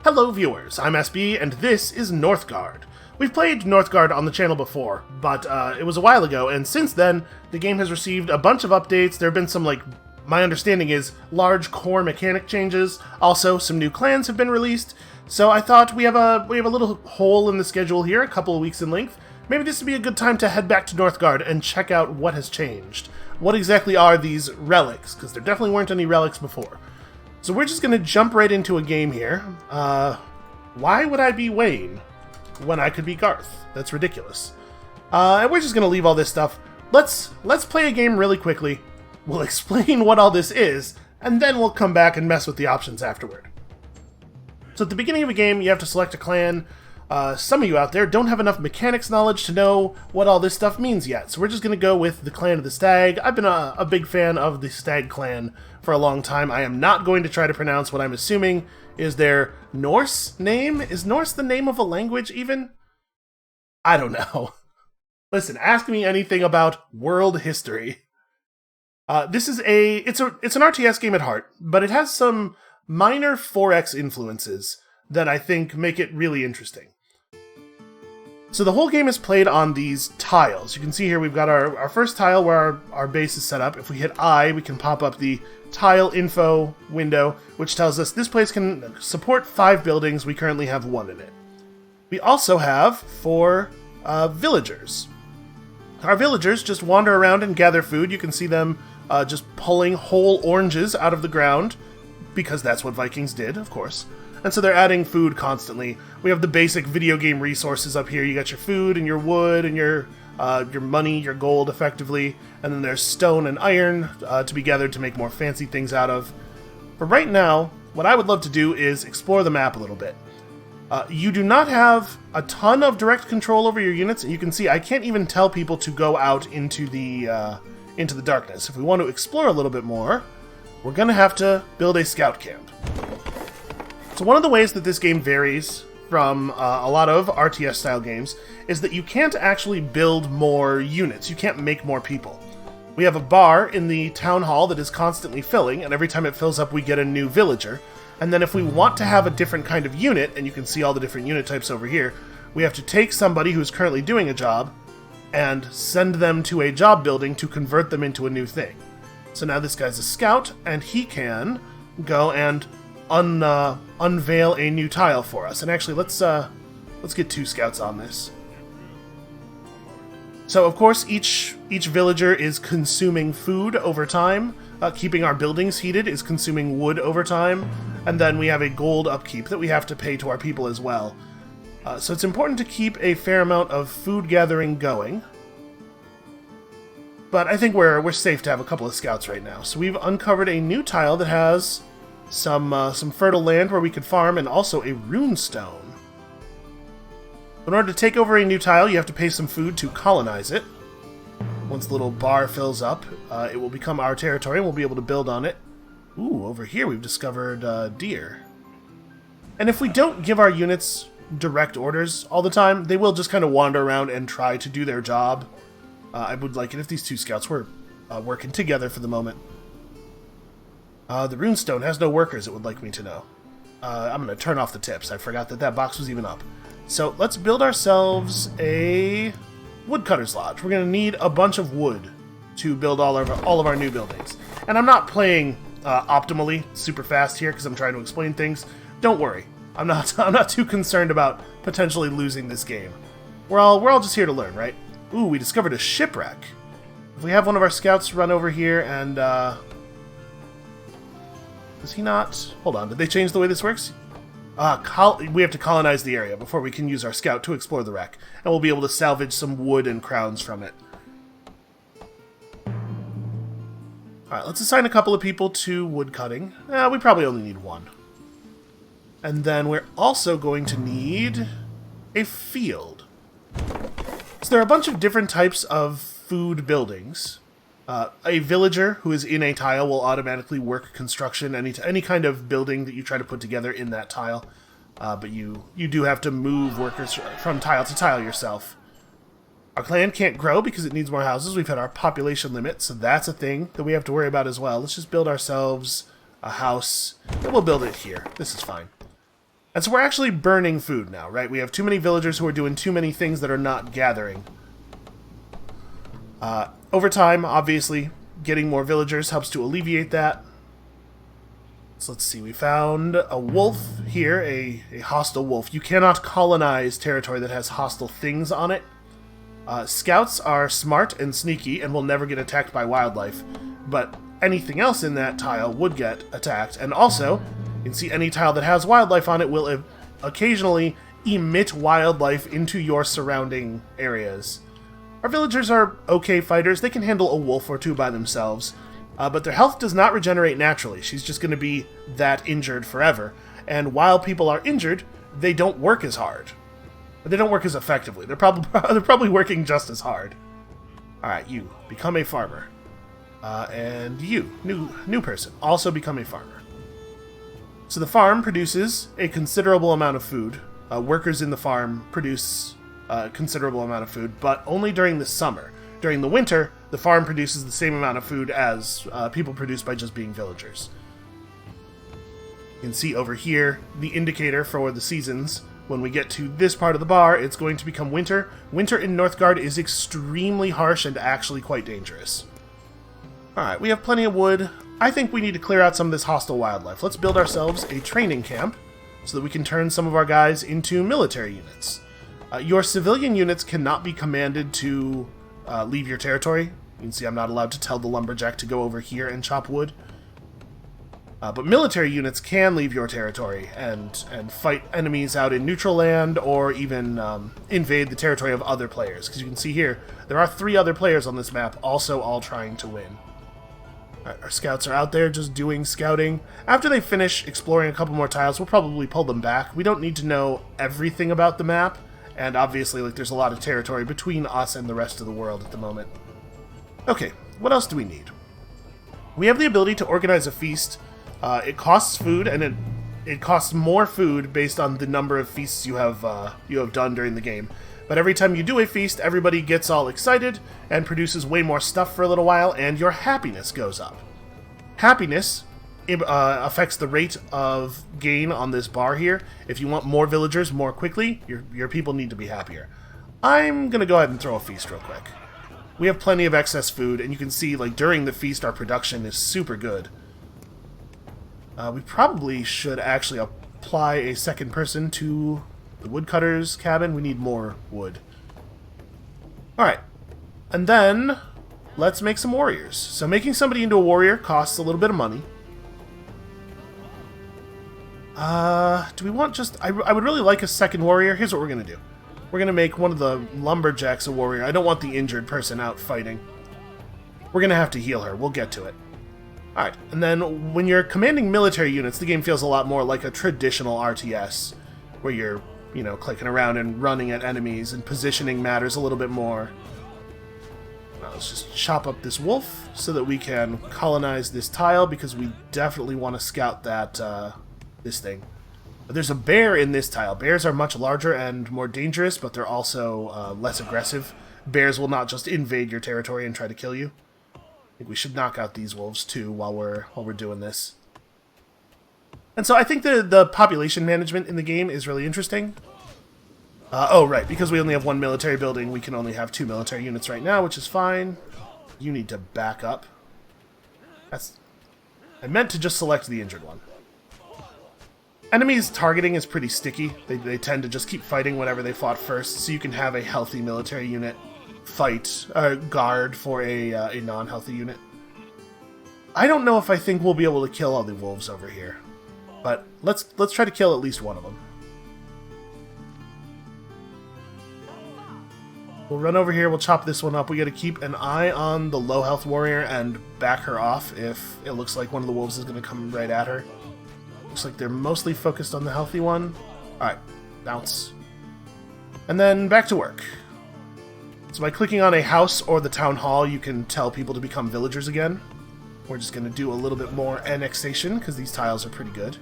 Hello viewers, I'm SB, and this is Northgard. We've played Northgard on the channel before, but it was a while ago, and since then, the game has received a bunch of updates. There have been some, my understanding is, large core mechanic changes. Also, some new clans have been released, so I thought we have a little hole in the schedule here, a couple of weeks in length. Maybe this would be a good time to head back to Northgard and check out what has changed. What exactly are these relics? Because there definitely weren't any relics before. So we're just going to jump right into a game here. Why would I be Wayne when I could be Garth? That's ridiculous. And we're just going to leave all this stuff. Let's play a game really quickly. We'll explain what all this is, and then we'll come back and mess with the options afterward. So at the beginning of a game, you have to select a clan. Some of you out there don't have enough mechanics knowledge to know what all this stuff means yet, so we're just going to go with the Clan of the Stag. I've been a big fan of the Stag clan for a long time. I am not going to try to pronounce what I'm assuming is their Norse name. Is Norse the name of a language, even? I don't know. Listen, ask me anything about world history. This is it's an RTS game at heart, but it has some minor 4X influences that I think make it really interesting. So the whole game is played on these tiles. You can see here we've got our first tile where our base is set up. If we hit I, we can pop up the tile info window, which tells us this place can support 5 buildings. We currently have 1 in it. We also have 4 villagers. Our villagers just wander around and gather food. You can see them just pulling whole oranges out of the ground, because that's what Vikings did, of course. And so they're adding food constantly. We have the basic video game resources up here. You got your food and your wood and your money, your gold, effectively. And then there's stone and iron to be gathered to make more fancy things out of. But right now, what I would love to do is explore the map a little bit. You do not have a ton of direct control over your units. And you can see I can't even tell people to go out into the darkness. If we want to explore a little bit more, we're going to have to build a scout camp. So one of the ways that this game varies from a lot of RTS-style games is that you can't actually build more units. You can't make more people. We have a bar in the town hall that is constantly filling, and every time it fills up we get a new villager. And then if we want to have a different kind of unit, and you can see all the different unit types over here, we have to take somebody who's currently doing a job and send them to a job building to convert them into a new thing. So now this guy's a scout, and he can go and unveil a new tile for us. And actually, let's get 2 scouts on this. So of course, each villager is consuming food over time. Keeping our buildings heated is consuming wood over time, and then we have a gold upkeep that we have to pay to our people as well. So it's important to keep a fair amount of food gathering going. But I think we're safe to have a couple of scouts right now. So we've uncovered a new tile that has some fertile land where we could farm, and also a rune stone. In order to take over a new tile, you have to pay some food to colonize it. Once the little bar fills up, it will become our territory, and we'll be able to build on it. Ooh, over here we've discovered deer. And if we don't give our units direct orders all the time, they will just kind of wander around and try to do their job. I would like it if these 2 scouts were working together for the moment. The runestone has no workers, it would like me to know. I'm going to turn off the tips. I forgot that box was even up. So let's build ourselves a woodcutter's lodge. We're going to need a bunch of wood to build all of our new buildings. And I'm not playing optimally super fast here because I'm trying to explain things. Don't worry. I'm not too concerned about potentially losing this game. We're all just here to learn, right? Ooh, we discovered a shipwreck. If we have one of our scouts run over here and does he not? Hold on, did they change the way this works? We have to colonize the area before we can use our scout to explore the wreck, and we'll be able to salvage some wood and crowns from it. Alright, let's assign a couple of people to wood cutting. We probably only need 1. And then we're also going to need a field. So there are a bunch of different types of food buildings. A villager who is in a tile will automatically work construction, any kind of building that you try to put together in that tile. But you do have to move workers from tile to tile yourself. Our clan can't grow because it needs more houses. We've had our population limit, so that's a thing that we have to worry about as well. Let's just build ourselves a house, and we'll build it here. This is fine. And so we're actually burning food now, right? We have too many villagers who are doing too many things that are not gathering. Over time, obviously, getting more villagers helps to alleviate that. So let's see, we found a wolf here, a hostile wolf. You cannot colonize territory that has hostile things on it. Scouts are smart and sneaky and will never get attacked by wildlife, but anything else in that tile would get attacked. And also, you can see any tile that has wildlife on it will occasionally emit wildlife into your surrounding areas. Our villagers are okay fighters. They can handle a wolf or two by themselves, but their health does not regenerate naturally. She's just going to be that injured forever. And while people are injured, they don't work as hard. They don't work as effectively. They're probably working just as hard. Alright, you, become a farmer. And you, new person, also become a farmer. So the farm produces a considerable amount of food. Workers in the farm produce a considerable amount of food, but only during the summer. During the winter, the farm produces the same amount of food as people produce by just being villagers. You can see over here the indicator for the seasons. When we get to this part of the bar, it's going to become winter. Winter in Northgard is extremely harsh and actually quite dangerous. Alright, we have plenty of wood. I think we need to clear out some of this hostile wildlife. Let's build ourselves a training camp so that we can turn some of our guys into military units. Your civilian units cannot be commanded to leave your territory. You can see I'm not allowed to tell the lumberjack to go over here and chop wood. But military units can leave your territory and fight enemies out in neutral land, or even invade the territory of other players. Because you can see here, there are 3 other players on this map, also all trying to win. Alright, our scouts are out there just doing scouting. After they finish exploring a couple more tiles, we'll probably pull them back. We don't need to know everything about the map, and obviously there's a lot of territory between us and the rest of the world at the moment. Okay, what else do we need? We have the ability to organize a feast. It costs food, and it costs more food based on the number of feasts you have done during the game. But every time you do a feast, everybody gets all excited and produces way more stuff for a little while, and your happiness goes up. Happiness affects the rate of gain on this bar here. If you want more villagers more quickly, your people need to be happier. I'm going to go ahead and throw a feast real quick. We have plenty of excess food, and you can see, like, during the feast, our production is super good. We probably should actually apply a second person to the woodcutter's cabin. We need more wood. Alright. And then, let's make some warriors. So making somebody into a warrior costs a little bit of money. Do we want just... I would really like a second warrior. Here's what we're going to do. We're going to make one of the lumberjacks a warrior. I don't want the injured person out fighting. We're going to have to heal her. We'll get to it. Alright, and then when you're commanding military units, the game feels a lot more like a traditional RTS, where you're, you know, clicking around and running at enemies, and positioning matters a little bit more. Now, let's just chop up this wolf so that we can colonize this tile, because we definitely want to scout that, this thing. But there's a bear in this tile. Bears are much larger and more dangerous, but they're also less aggressive. Bears will not just invade your territory and try to kill you. I think we should knock out these wolves too while we're doing this. And so I think the population management in the game is really interesting. Oh, right, because we only have 1 military building, we can only have 2 military units right now, which is fine. You need to back up. I meant to just select the injured one. Enemies targeting is pretty sticky. They tend to just keep fighting whatever they fought first, so you can have a healthy military unit fight, guard for a non-healthy unit. I don't know if I think we'll be able to kill all the wolves over here, but let's try to kill at least one of them. We'll run over here, we'll chop this one up. We gotta keep an eye on the low health warrior and back her off if it looks like one of the wolves is gonna come right at her. Looks like they're mostly focused on the healthy one. Alright, bounce. And then back to work. So by clicking on a house or the town hall, you can tell people to become villagers again. We're just going to do a little bit more annexation, because these tiles are pretty good.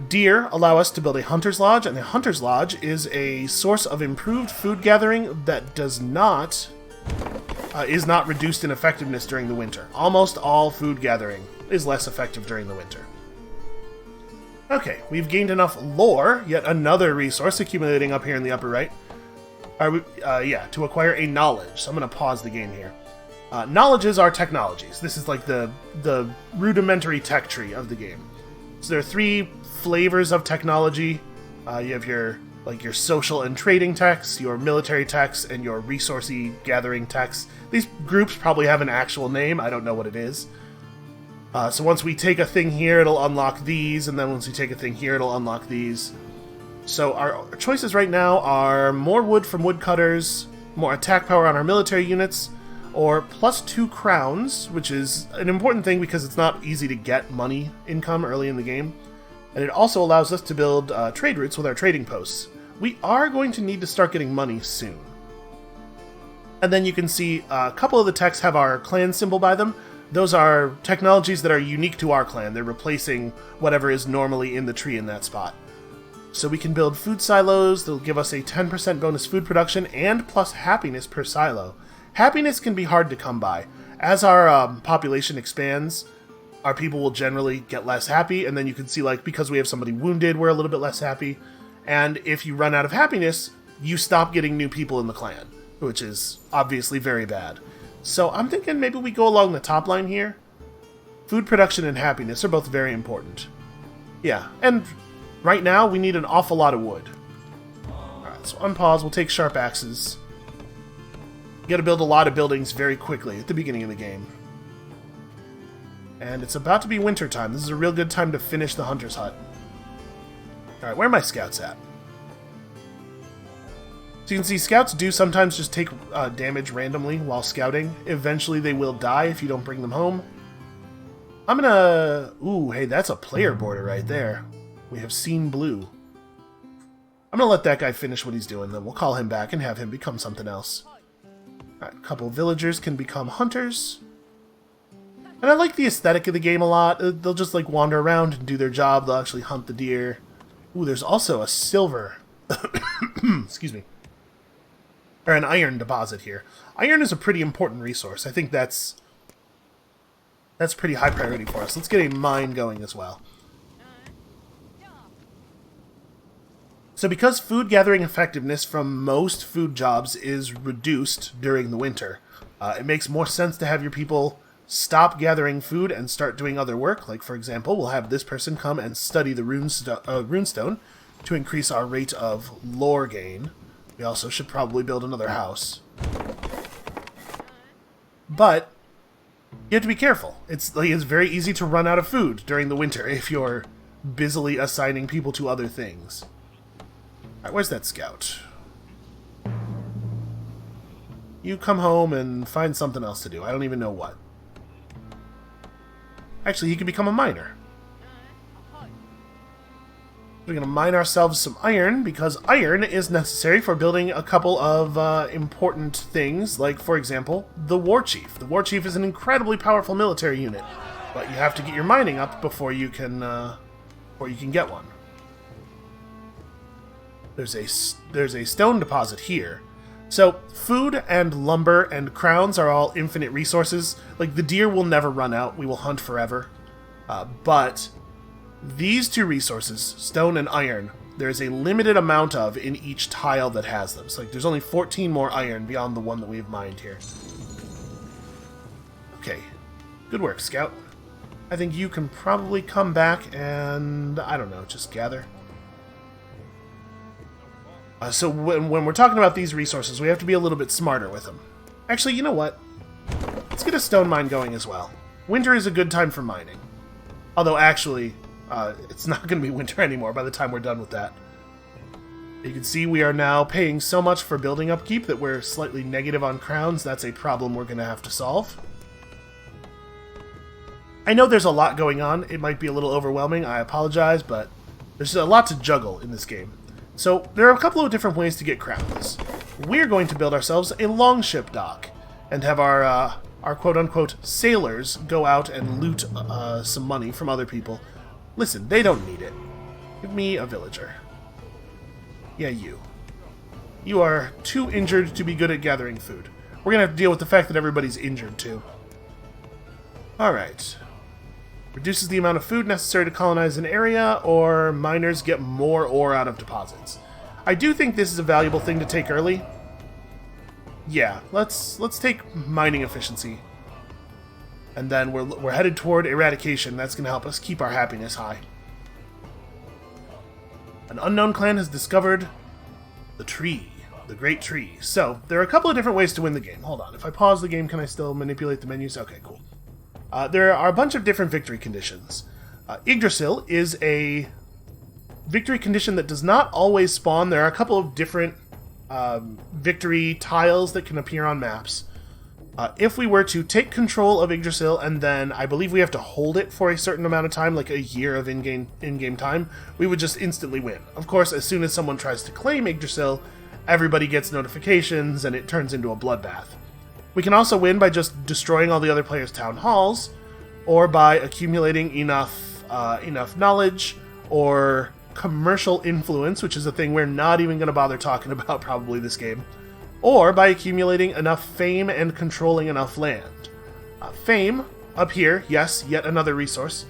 Deer allow us to build a hunter's lodge, and a hunter's lodge is a source of improved food gathering that is not reduced in effectiveness during the winter. Almost all food gathering is less effective during the winter. Okay, we've gained enough lore, yet another resource accumulating up here in the upper right. Yeah, to acquire a knowledge. So I'm going to pause the game here. Knowledges are technologies. This is like the rudimentary tech tree of the game. So there are 3 flavors of technology. You have your social and trading techs, your military techs, and your resourcey gathering techs. These groups probably have an actual name. I don't know what it is. So once we take a thing here, it'll unlock these, and then once we take a thing here, it'll unlock these. So our choices right now are more wood from woodcutters, more attack power on our military units, or +2 crowns, which is an important thing because it's not easy to get money income early in the game. And it also allows us to build trade routes with our trading posts. We are going to need to start getting money soon. And then you can see a couple of the techs have our clan symbol by them. Those are technologies that are unique to our clan. They're replacing whatever is normally in the tree in that spot. So we can build food silos. They'll give us a 10% bonus food production and plus happiness per silo. Happiness can be hard to come by. As our population expands, our people will generally get less happy, and then you can see, like, because we have somebody wounded, we're a little bit less happy. And if you run out of happiness, you stop getting new people in the clan, which is obviously very bad. So I'm thinking maybe we go along the top line here. Food production and happiness are both very important. Yeah, and right now we need an awful lot of wood. Alright, so unpause, we'll take sharp axes. You gotta build a lot of buildings very quickly at the beginning of the game. And it's about to be winter time. This is a real good time to finish the hunter's hut. Alright, where are my scouts at? So you can see scouts do sometimes just take damage randomly while scouting. Eventually they will die if you don't bring them home. I'm gonna... Ooh, hey, that's a player border right there. We have seen blue. I'm gonna let that guy finish what he's doing, then we'll call him back and have him become something else. Alright, a couple of villagers can become hunters. And I like the aesthetic of the game a lot. They'll just like wander around and do their job. They'll actually hunt the deer. Ooh, there's also a silver... excuse me. Or an iron deposit here. Iron is a pretty important resource. I think that's pretty high priority for us. Let's get a mine going as well. So because food gathering effectiveness from most food jobs is reduced during the winter, it makes more sense to have your people stop gathering food and start doing other work. Like, for example, we'll have this person come and study the runestone to increase our rate of lore gain. We also should probably build another house. But you have to be careful. It's very easy to run out of food during the winter if you're busily assigning people to other things. Alright, where's that scout? You come home and find something else to do. I don't even know what. Actually, he can become a miner. We're going to mine ourselves some iron, because iron is necessary for building a couple of important things, like, for example, the Warchief. The Warchief is an incredibly powerful military unit, but you have to get your mining up before you can get one. There's a stone deposit here. So, food and lumber and crowns are all infinite resources. Like, the deer will never run out. We will hunt forever. But these two resources, stone and iron, there's a limited amount of in each tile that has them. So, like, there's only 14 more iron beyond the one that we've mined here. Okay. Good work, Scout. I think you can probably come back and, I don't know, just gather. So when we're talking about these resources, we have to be a little bit smarter with them. Actually, you know what? Let's get a stone mine going as well. Winter is a good time for mining. Although, actually, it's not going to be winter anymore by the time we're done with that. You can see we are now paying so much for building upkeep that we're slightly negative on crowns. That's a problem we're going to have to solve. I know there's a lot going on. It might be a little overwhelming. I apologize, but there's a lot to juggle in this game. So, there are a couple of different ways to get crowns. We're going to build ourselves a longship dock, and have our quote-unquote sailors go out and loot some money from other people. Listen, they don't need it. Give me a villager. Yeah, you. You are too injured to be good at gathering food. We're going to have to deal with the fact that everybody's injured, too. Alright. Reduces the amount of food necessary to colonize an area, or miners get more ore out of deposits. I do think this is a valuable thing to take early. Yeah, let's take mining efficiency. And then we're headed toward eradication. That's going to help us keep our happiness high. An unknown clan has discovered the tree. The Great Tree. So, there are a couple of different ways to win the game. Hold on. If I pause the game, can I still manipulate the menus? Okay, cool. There are a bunch of different victory conditions. Yggdrasil is a victory condition that does not always spawn. There are a couple of different victory tiles that can appear on maps. If we were to take control of Yggdrasil, and then I believe we have to hold it for a certain amount of time, like a year of in-game time, we would just instantly win. Of course, as soon as someone tries to claim Yggdrasil, everybody gets notifications, and it turns into a bloodbath. We can also win by just destroying all the other players' town halls, or by accumulating enough knowledge, or commercial influence, which is a thing we're not even going to bother talking about probably this game, or by accumulating enough fame and controlling enough land. Fame, up here, yes, yet another resource,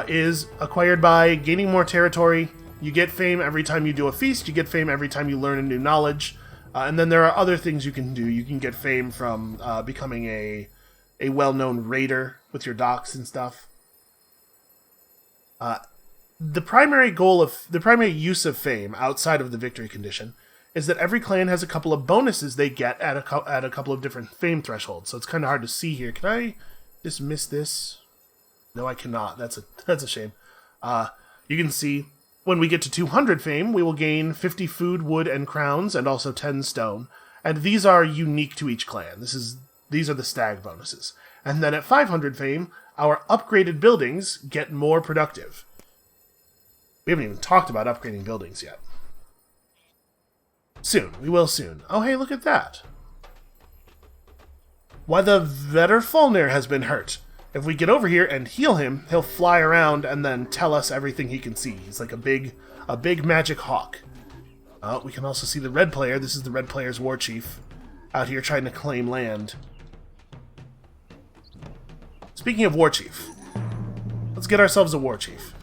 is acquired by gaining more territory. You get fame every time you do a feast, you get fame every time you learn a new knowledge, and then there are other things you can do. You can get fame from becoming a well-known raider with your docks and stuff. The primary use of fame, outside of the victory condition, is that every clan has a couple of bonuses they get at a couple of different fame thresholds, so it's kind of hard to see here. Can I dismiss this? No, I cannot. That's a shame. You can see when we get to 200 fame, we will gain 50 food, wood, and crowns, and also 10 stone. And these are unique to each clan. These are the stag bonuses. And then at 500 fame, our upgraded buildings get more productive. We haven't even talked about upgrading buildings yet. Soon. We will soon. Oh, hey, look at that. Why, the Vetterfalnir has been hurt. If we get over here and heal him, he'll fly around and then tell us everything he can see. He's like a big magic hawk. We can also see the red player. This is the red player's Warchief out here trying to claim land. Speaking of Warchief, let's get ourselves a Warchief.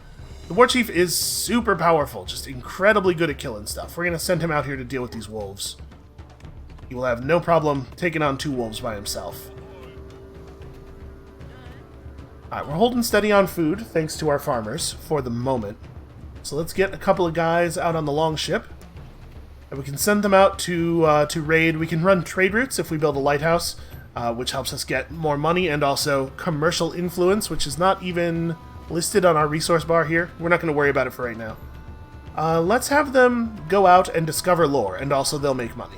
The Warchief is super powerful, just incredibly good at killing stuff. We're going to send him out here to deal with these wolves. He will have no problem taking on 2 wolves by himself. Alright, we're holding steady on food, thanks to our farmers, for the moment. So let's get a couple of guys out on the long ship. And we can send them out to raid. We can run trade routes if we build a lighthouse, which helps us get more money, and also commercial influence, which is not even listed on our resource bar here. We're not going to worry about it for right now. Let's have them go out and discover lore, and also they'll make money.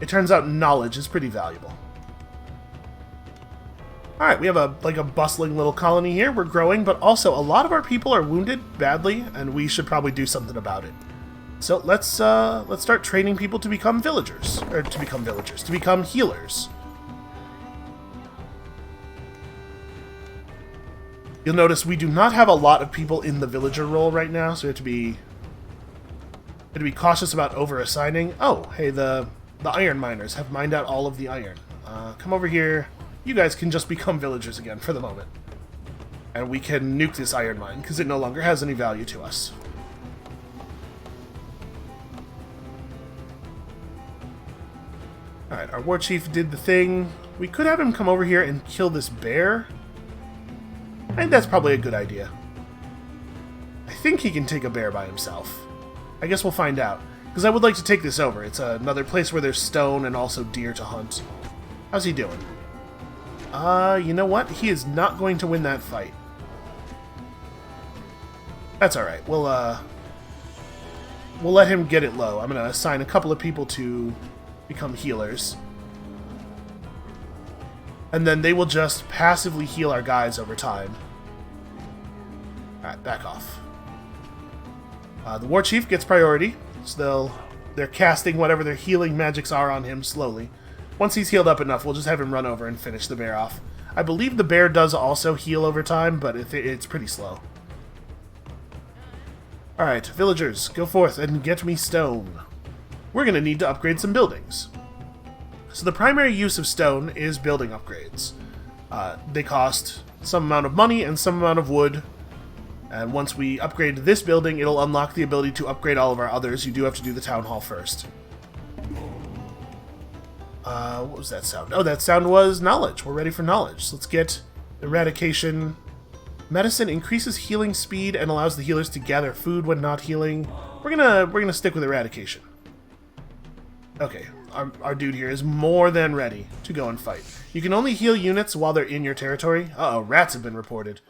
It turns out knowledge is pretty valuable. Alright, we have a bustling little colony here. We're growing, but also a lot of our people are wounded badly, and we should probably do something about it. So let's start training people to become villagers. To become healers. You'll notice we do not have a lot of people in the villager role right now, so we have to be cautious about over-assigning. Oh, hey, the iron miners have mined out all of the iron. Come over here. You guys can just become villagers again for the moment. And we can nuke this iron mine, because it no longer has any value to us. Alright, our Warchief did the thing. We could have him come over here and kill this bear. I think that's probably a good idea. I think he can take a bear by himself. I guess we'll find out. Because I would like to take this over. It's another place where there's stone and also deer to hunt. How's he doing? You know what? He is not going to win that fight. That's alright. We'll let him get it low. I'm going to assign a couple of people to become healers. And then they will just passively heal our guys over time. Alright, back off. The Warchief gets priority, so they're casting whatever their healing magics are on him slowly. Once he's healed up enough, we'll just have him run over and finish the bear off. I believe the bear does also heal over time, but it's pretty slow. Alright, villagers, go forth and get me stone. We're going to need to upgrade some buildings. So the primary use of stone is building upgrades. They cost some amount of money and some amount of wood. And once we upgrade this building, it'll unlock the ability to upgrade all of our others. You do have to do the town hall first. What was that sound? Oh, that sound was knowledge. We're ready for knowledge. So let's get eradication. Medicine increases healing speed and allows the healers to gather food when not healing. We're gonna stick with eradication. Okay, our dude here is more than ready to go and fight. You can only heal units while they're in your territory. Uh-oh, rats have been reported.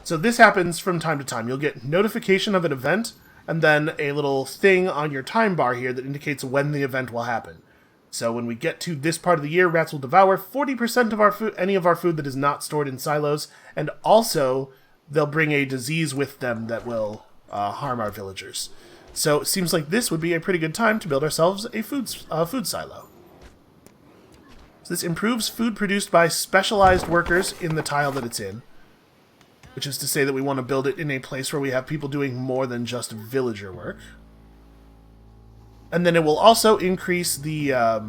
So this happens from time to time. You'll get notification of an event, and then a little thing on your time bar here that indicates when the event will happen. So when we get to this part of the year, rats will devour 40% of our food, any of our food that is not stored in silos, and also they'll bring a disease with them that will harm our villagers. So it seems like this would be a pretty good time to build ourselves a food silo. So this improves food produced by specialized workers in the tile that it's in, which is to say that we want to build it in a place where we have people doing more than just villager work. And then it will also increase the, I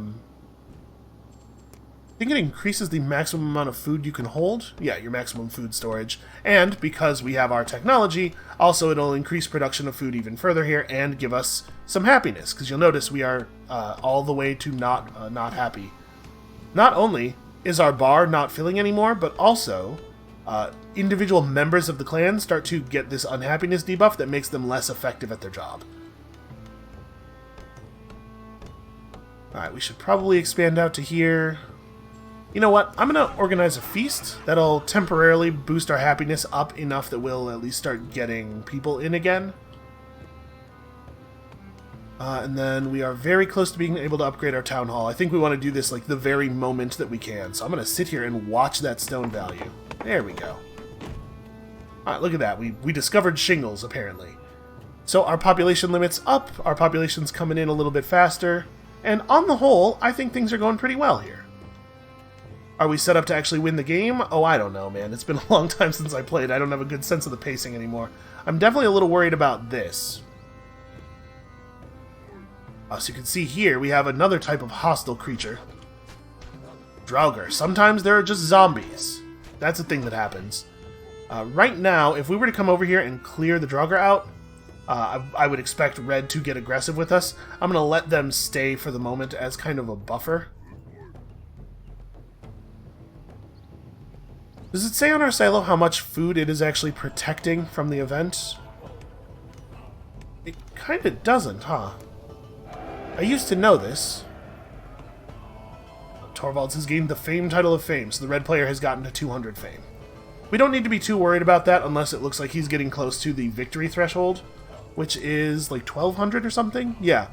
think it increases the maximum amount of food you can hold. Yeah, your maximum food storage. And because we have our technology, also it'll increase production of food even further here and give us some happiness. Because you'll notice we are all the way to not happy. Not only is our bar not filling anymore, but also individual members of the clan start to get this unhappiness debuff that makes them less effective at their job. Alright, we should probably expand out to here. You know what? I'm going to organize a feast that'll temporarily boost our happiness up enough that we'll at least start getting people in again. And then we are very close to being able to upgrade our town hall. I think we want to do this like the very moment that we can. So I'm going to sit here and watch that stone value. There we go. Alright, look at that. We discovered shingles, apparently. So our population limit's up. Our population's coming in a little bit faster. And on the whole, I think things are going pretty well here. Are we set up to actually win the game? Oh, I don't know, man. It's been a long time since I played. I don't have a good sense of the pacing anymore. I'm definitely a little worried about this. So you can see here, we have another type of hostile creature. Draugr. Sometimes there are just zombies. That's a thing that happens. Right now, if we were to come over here and clear the Draugr out, I would expect Red to get aggressive with us. I'm going to let them stay for the moment as kind of a buffer. Does it say on our silo how much food it is actually protecting from the event? It kind of doesn't, huh? I used to know this. Torvalds has gained the Fame title of Fame, so the red player has gotten to 200 Fame. We don't need to be too worried about that unless it looks like he's getting close to the victory threshold, which is like 1200 or something? Yeah,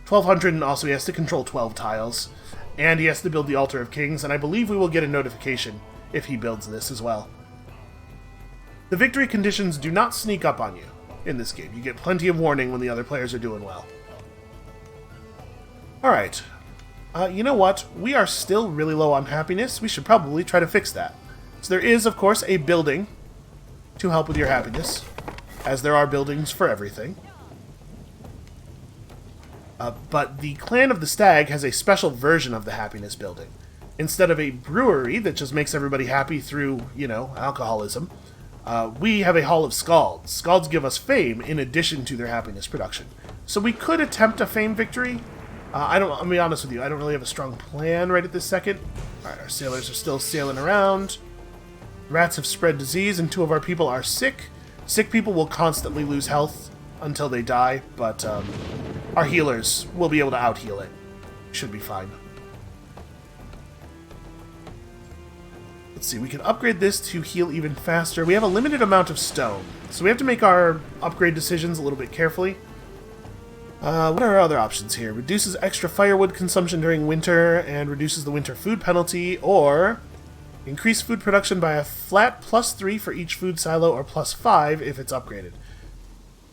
1200, and also he has to control 12 tiles. And he has to build the Altar of Kings, and I believe we will get a notification if he builds this as well. The victory conditions do not sneak up on you in this game. You get plenty of warning when the other players are doing well. Alright. You know what? We are still really low on happiness. We should probably try to fix that. So there is, of course, a building to help with your happiness, as there are buildings for everything. But the Clan of the Stag has a special version of the happiness building. Instead of a brewery that just makes everybody happy through, you know, alcoholism, we have a Hall of Scalds. Scalds give us fame in addition to their happiness production. So we could attempt a fame victory. I'll be honest with you, I don't really have a strong plan right at this second. Alright, our sailors are still sailing around. Rats have spread disease, and 2 of our people are sick. Sick people will constantly lose health until they die, but our healers will be able to out-heal it. Should be fine. Let's see, we can upgrade this to heal even faster. We have a limited amount of stone, so we have to make our upgrade decisions a little bit carefully. What are our other options here? Reduces extra firewood consumption during winter and reduces the winter food penalty, or increase food production by a flat +3 for each food silo, or +5 if it's upgraded.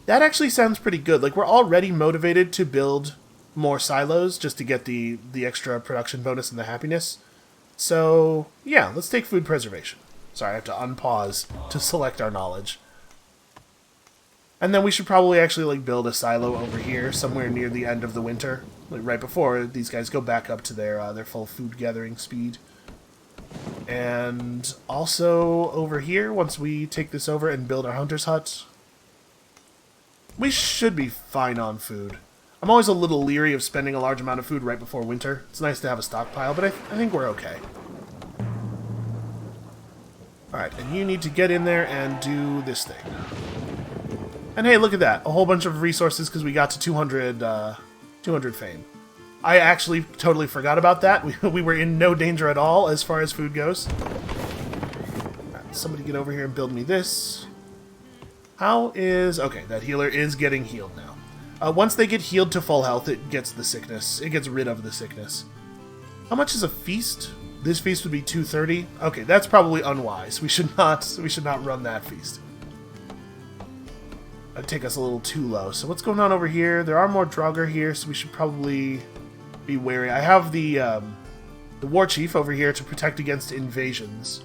That actually sounds pretty good. Like, we're already motivated to build more silos just to get the extra production bonus and the happiness. So, yeah, let's take food preservation. Sorry, I have to unpause to select our knowledge. And then we should probably actually like build a silo over here somewhere near the end of the winter, like right before these guys go back up to their full food gathering speed. And also over here, once we take this over and build our hunter's hut, we should be fine on food. I'm always a little leery of spending a large amount of food right before winter. It's nice to have a stockpile, but I think we're okay. Alright, and you need to get in there and do this thing. And hey, look at that. A whole bunch of resources because we got to 200 fame. I actually totally forgot about that. We were in no danger at all as far as food goes. Right, somebody get over here and build me this. How is... Okay, that healer is getting healed now. Once they get healed to full health, it gets the sickness. It gets rid of the sickness. How much is a feast? This feast would be 230. Okay, that's probably unwise. We should not run that feast. That'd take us a little too low. So what's going on over here? There are more Draugr here, so we should probably be wary. I have the Warchief over here to protect against invasions.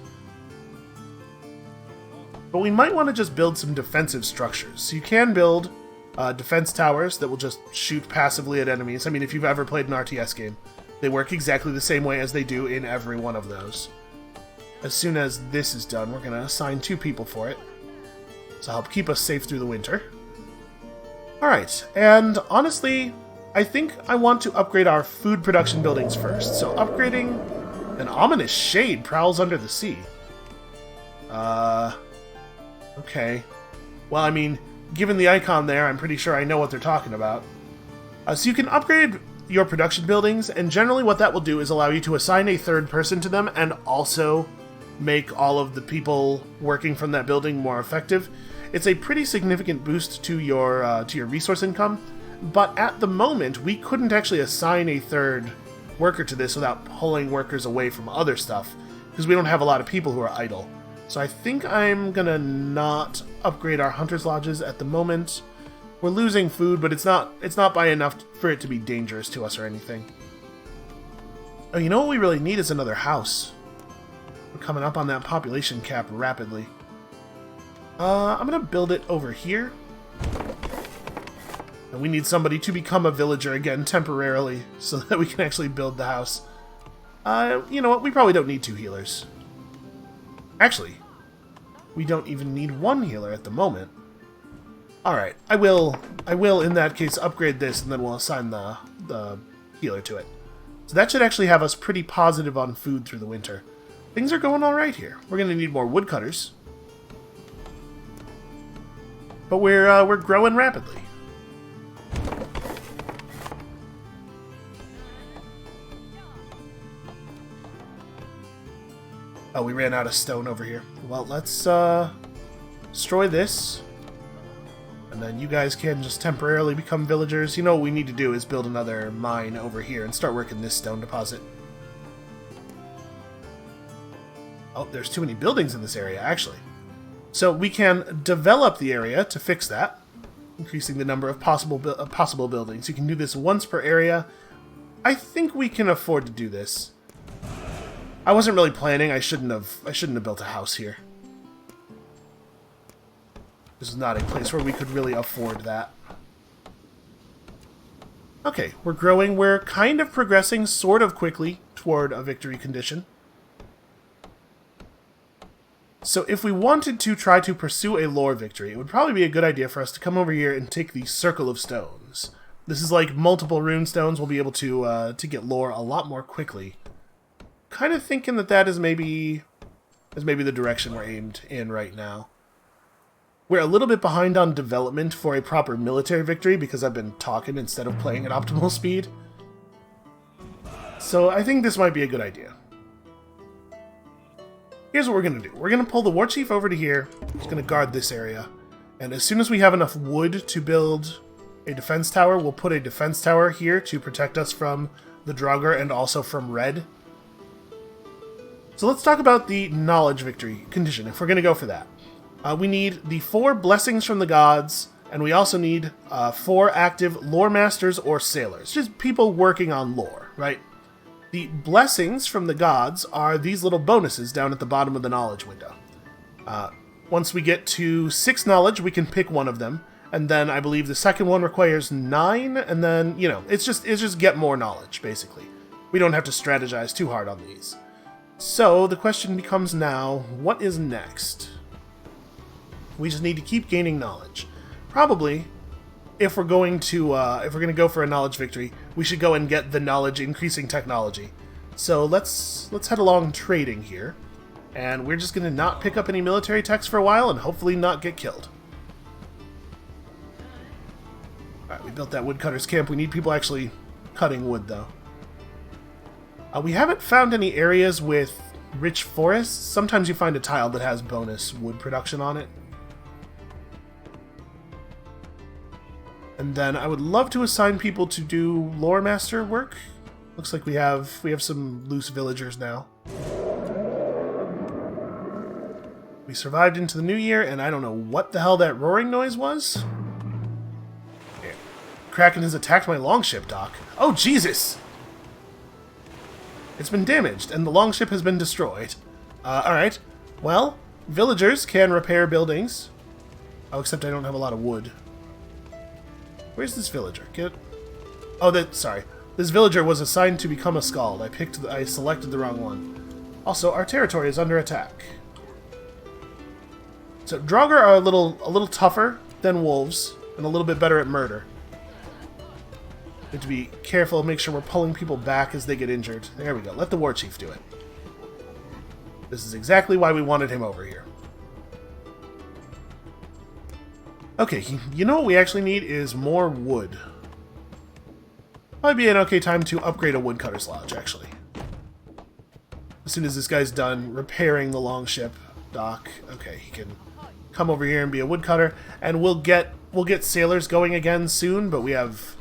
But we might want to just build some defensive structures. So you can build defense towers that will just shoot passively at enemies. I mean, if you've ever played an RTS game, they work exactly the same way as they do in every one of those. As soon as this is done, we're going to assign 2 people for it. To help keep us safe through the winter. Alright, and honestly, I think I want to upgrade our food production buildings first. So upgrading an ominous shade prowls under the sea. Okay. Well, I mean, given the icon there, I'm pretty sure I know what they're talking about. So you can upgrade your production buildings, and generally what that will do is allow you to assign a third person to them and also make all of the people working from that building more effective. It's a pretty significant boost to your resource income, but at the moment we couldn't actually assign a third worker to this without pulling workers away from other stuff, because we don't have a lot of people who are idle. So I think I'm gonna not upgrade our hunters' lodges at the moment. We're losing food, but it's not by enough for it to be dangerous to us or anything. Oh, you know what we really need is another house. We're coming up on that population cap rapidly. I'm gonna build it over here. And we need somebody to become a villager again temporarily so that we can actually build the house. You know what? We probably don't need 2 healers. Actually, we don't even need 1 healer at the moment. Alright, I will in that case upgrade this and then we'll assign the healer to it. So that should actually have us pretty positive on food through the winter. Things are going alright here. We're going to need more woodcutters. But we're growing rapidly. Oh, we ran out of stone over here. Well, let's destroy this. And then you guys can just temporarily become villagers. You know what we need to do is build another mine over here and start working this stone deposit. Oh, there's too many buildings in this area, actually. So we can develop the area to fix that, increasing the number of possible buildings. You can do this once per area. I think we can afford to do this. I wasn't really planning. I shouldn't have built a house here. This is not a place where we could really afford that. Okay, we're growing. We're kind of progressing sort of quickly toward a victory condition. So if we wanted to try to pursue a lore victory, it would probably be a good idea for us to come over here and take the Circle of Stones. This is like multiple rune stones. We'll be able to get lore a lot more quickly. Kind of thinking that is maybe the direction we're aimed in right now. We're a little bit behind on development for a proper military victory because I've been talking instead of playing at optimal speed. So I think this might be a good idea. Here's what we're going to do. We're going to pull the Warchief over to here. He's going to guard this area. And as soon as we have enough wood to build a defense tower, we'll put a defense tower here to protect us from the Draugr and also from Red. So let's talk about the knowledge victory condition, if we're going to go for that. We need the 4 blessings from the gods, and we also need 4 active lore masters or sailors. Just people working on lore, right? The blessings from the gods are these little bonuses down at the bottom of the knowledge window. Once we get to 6 knowledge, we can pick one of them, and then I believe the second one requires 9, and then, you know, it's just get more knowledge, basically. We don't have to strategize too hard on these. So the question becomes now, what is next? We just need to keep gaining knowledge. Probably, if we're going to go for a knowledge victory, we should go and get the knowledge increasing technology. So let's head along trading here, and we're just going to not pick up any military techs for a while and hopefully not get killed. Alright, we built that woodcutter's camp. We need people actually cutting wood, though. We haven't found any areas with rich forests. Sometimes you find a tile that has bonus wood production on it. And then I would love to assign people to do lore master work. Looks like we have some loose villagers now. We survived into the new year, and I don't know what the hell that roaring noise was. Yeah. Kraken has attacked my longship dock. Oh, Jesus! It's been damaged, and the longship has been destroyed. Alright. Well, villagers can repair buildings. Oh, except I don't have a lot of wood. Where's this villager? Sorry. This villager was assigned to become a skald. I selected the wrong one. Also, our territory is under attack. So, Draugr are a little tougher than wolves, and a little bit better at murder. We have to be careful, make sure we're pulling people back as they get injured. There we go. Let the Warchief do it. This is exactly why we wanted him over here. Okay, you know what we actually need is more wood. Might be an okay time to upgrade a woodcutter's lodge, actually. As soon as this guy's done repairing the longship dock, okay, he can come over here and be a woodcutter, and we'll get sailors going again soon, but we have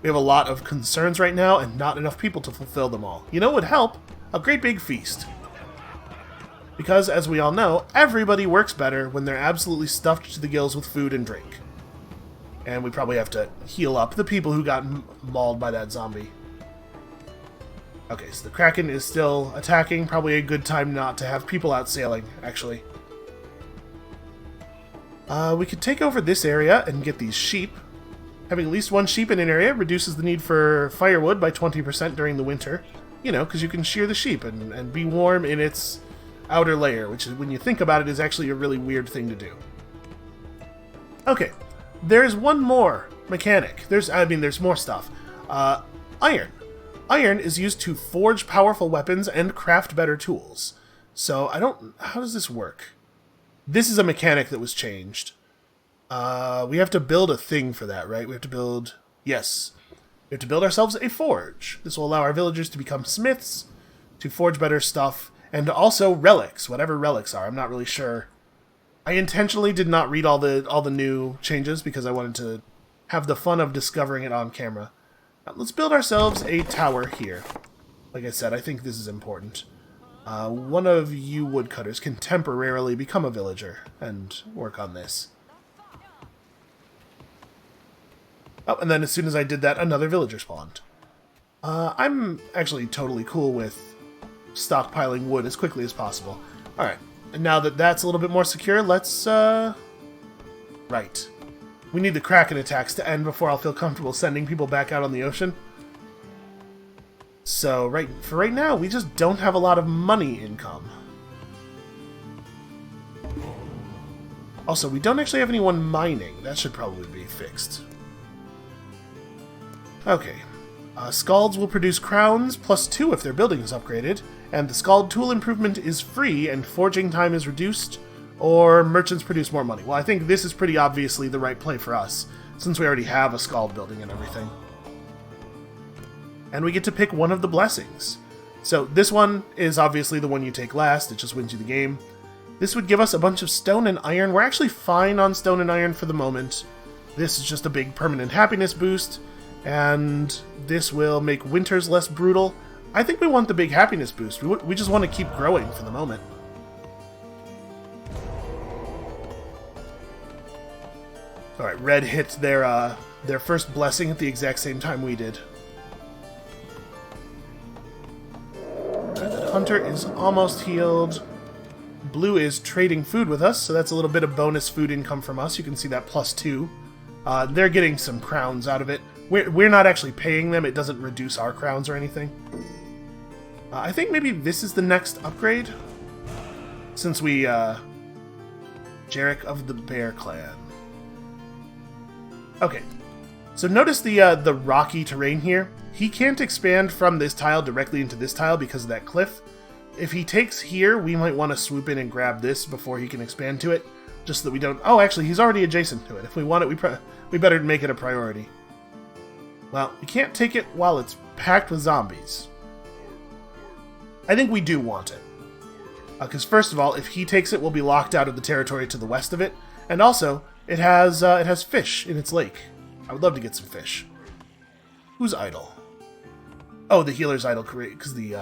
a lot of concerns right now and not enough people to fulfill them all. You know what would help? A great big feast. Because, as we all know, everybody works better when they're absolutely stuffed to the gills with food and drink. And we probably have to heal up the people who got mauled by that zombie. Okay, so the Kraken is still attacking. Probably a good time not to have people out sailing, actually. We could take over this area and get these sheep. Having at least one sheep in an area reduces the need for firewood by 20% during the winter. You know, because you can shear the sheep and be warm in its outer layer, which, is, when you think about it, is actually a really weird thing to do. Okay, there's one more mechanic. There's more stuff. Iron. Iron is used to forge powerful weapons and craft better tools. So, how does this work? This is a mechanic that was changed. We have to build a thing for that, right? Yes. We have to build ourselves a forge. This will allow our villagers to become smiths, to forge better stuff, and also relics, whatever relics are. I'm not really sure. I intentionally did not read all the new changes because I wanted to have the fun of discovering it on camera. Now, let's build ourselves a tower here. Like I said, I think this is important. One of you woodcutters can temporarily become a villager and work on this. Oh, and then as soon as I did that, another villager spawned. I'm actually totally cool with stockpiling wood as quickly as possible. Alright, and now that that's a little bit more secure, let's, Right. We need the Kraken attacks to end before I'll feel comfortable sending people back out on the ocean. So, for right now, we just don't have a lot of money income. Also, we don't actually have anyone mining. That should probably be fixed. Okay. Skalds will produce crowns +2 if their building is upgraded, and the Skald tool improvement is free and forging time is reduced, or merchants produce more money. Well, I think this is pretty obviously the right play for us, since we already have a Skald building and everything. And we get to pick one of the blessings. So this one is obviously the one you take last, it just wins you the game. This would give us a bunch of stone and iron. We're actually fine on stone and iron for the moment. This is just a big permanent happiness boost, and this will make winters less brutal. I think we want the big happiness boost. We just want to keep growing for the moment. Alright, Red hit their first blessing at the exact same time we did. That hunter is almost healed. Blue is trading food with us, so that's a little bit of bonus food income from us. You can see that +2. They're getting some crowns out of it. We're not actually paying them. It doesn't reduce our crowns or anything. I think maybe this is the next upgrade. Since we, Jarek of the Bear Clan. Okay. So notice the rocky terrain here. He can't expand from this tile directly into this tile because of that cliff. If he takes here, we might want to swoop in and grab this before he can expand to it. Just so that we don't... Oh, actually, he's already adjacent to it. If we want it, we better make it a priority. Well, we can't take it while it's packed with zombies. I think we do want it. Because first of all, if he takes it, we'll be locked out of the territory to the west of it. And also, it has fish in its lake. I would love to get some fish. Who's idle? Oh, the healer's idle, because the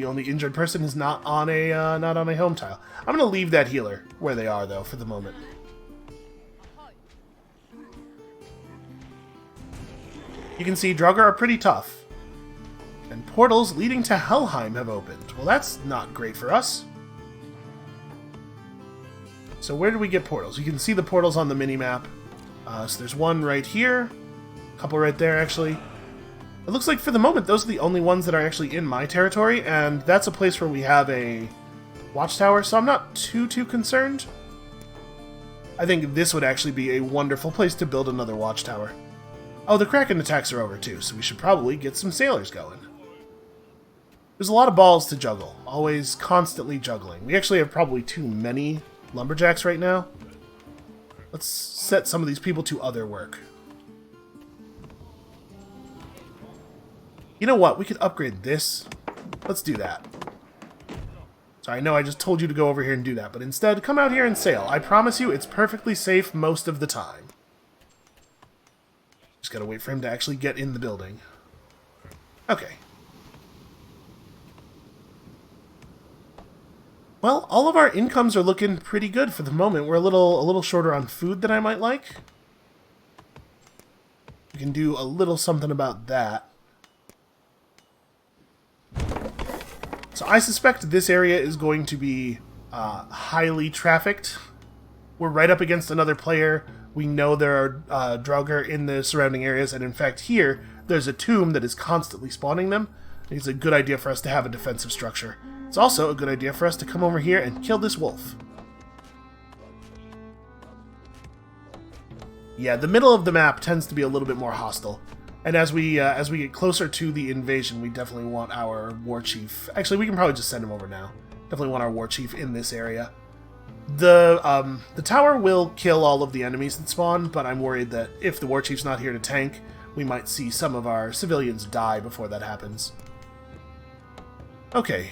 only injured person is not on a home tile. I'm gonna leave that healer where they are though for the moment. You can see Draugr are pretty tough. And portals leading to Helheim have opened. Well, that's not great for us. So where do we get portals? You can see the portals on the mini-map. So there's one right here. A couple right there, actually. It looks like for the moment, those are the only ones that are actually in my territory, and that's a place where we have a watchtower, so I'm not too concerned. I think this would actually be a wonderful place to build another watchtower. Oh, the Kraken attacks are over too, so we should probably get some sailors going. There's a lot of balls to juggle, always constantly juggling. We actually have probably too many lumberjacks right now. Let's set some of these people to other work. You know what? We could upgrade this. Let's do that. Sorry, I know I just told you to go over here and do that, but instead, come out here and sail. I promise you, it's perfectly safe most of the time. Just gotta wait for him to actually get in the building. Okay. Well, all of our incomes are looking pretty good for the moment. We're a little shorter on food than I might like. We can do a little something about that. So I suspect this area is going to be highly trafficked. We're right up against another player. We know there are Draugr in the surrounding areas, and in fact here, there's a tomb that is constantly spawning them. I think it's a good idea for us to have a defensive structure. It's also a good idea for us to come over here and kill this wolf. Yeah, the middle of the map tends to be a little bit more hostile. And as we get closer to the invasion, we definitely want our Warchief... Actually, we can probably just send him over now. Definitely want our Warchief in this area. The tower will kill all of the enemies that spawn, but I'm worried that if the Warchief's not here to tank, we might see some of our civilians die before that happens. Okay,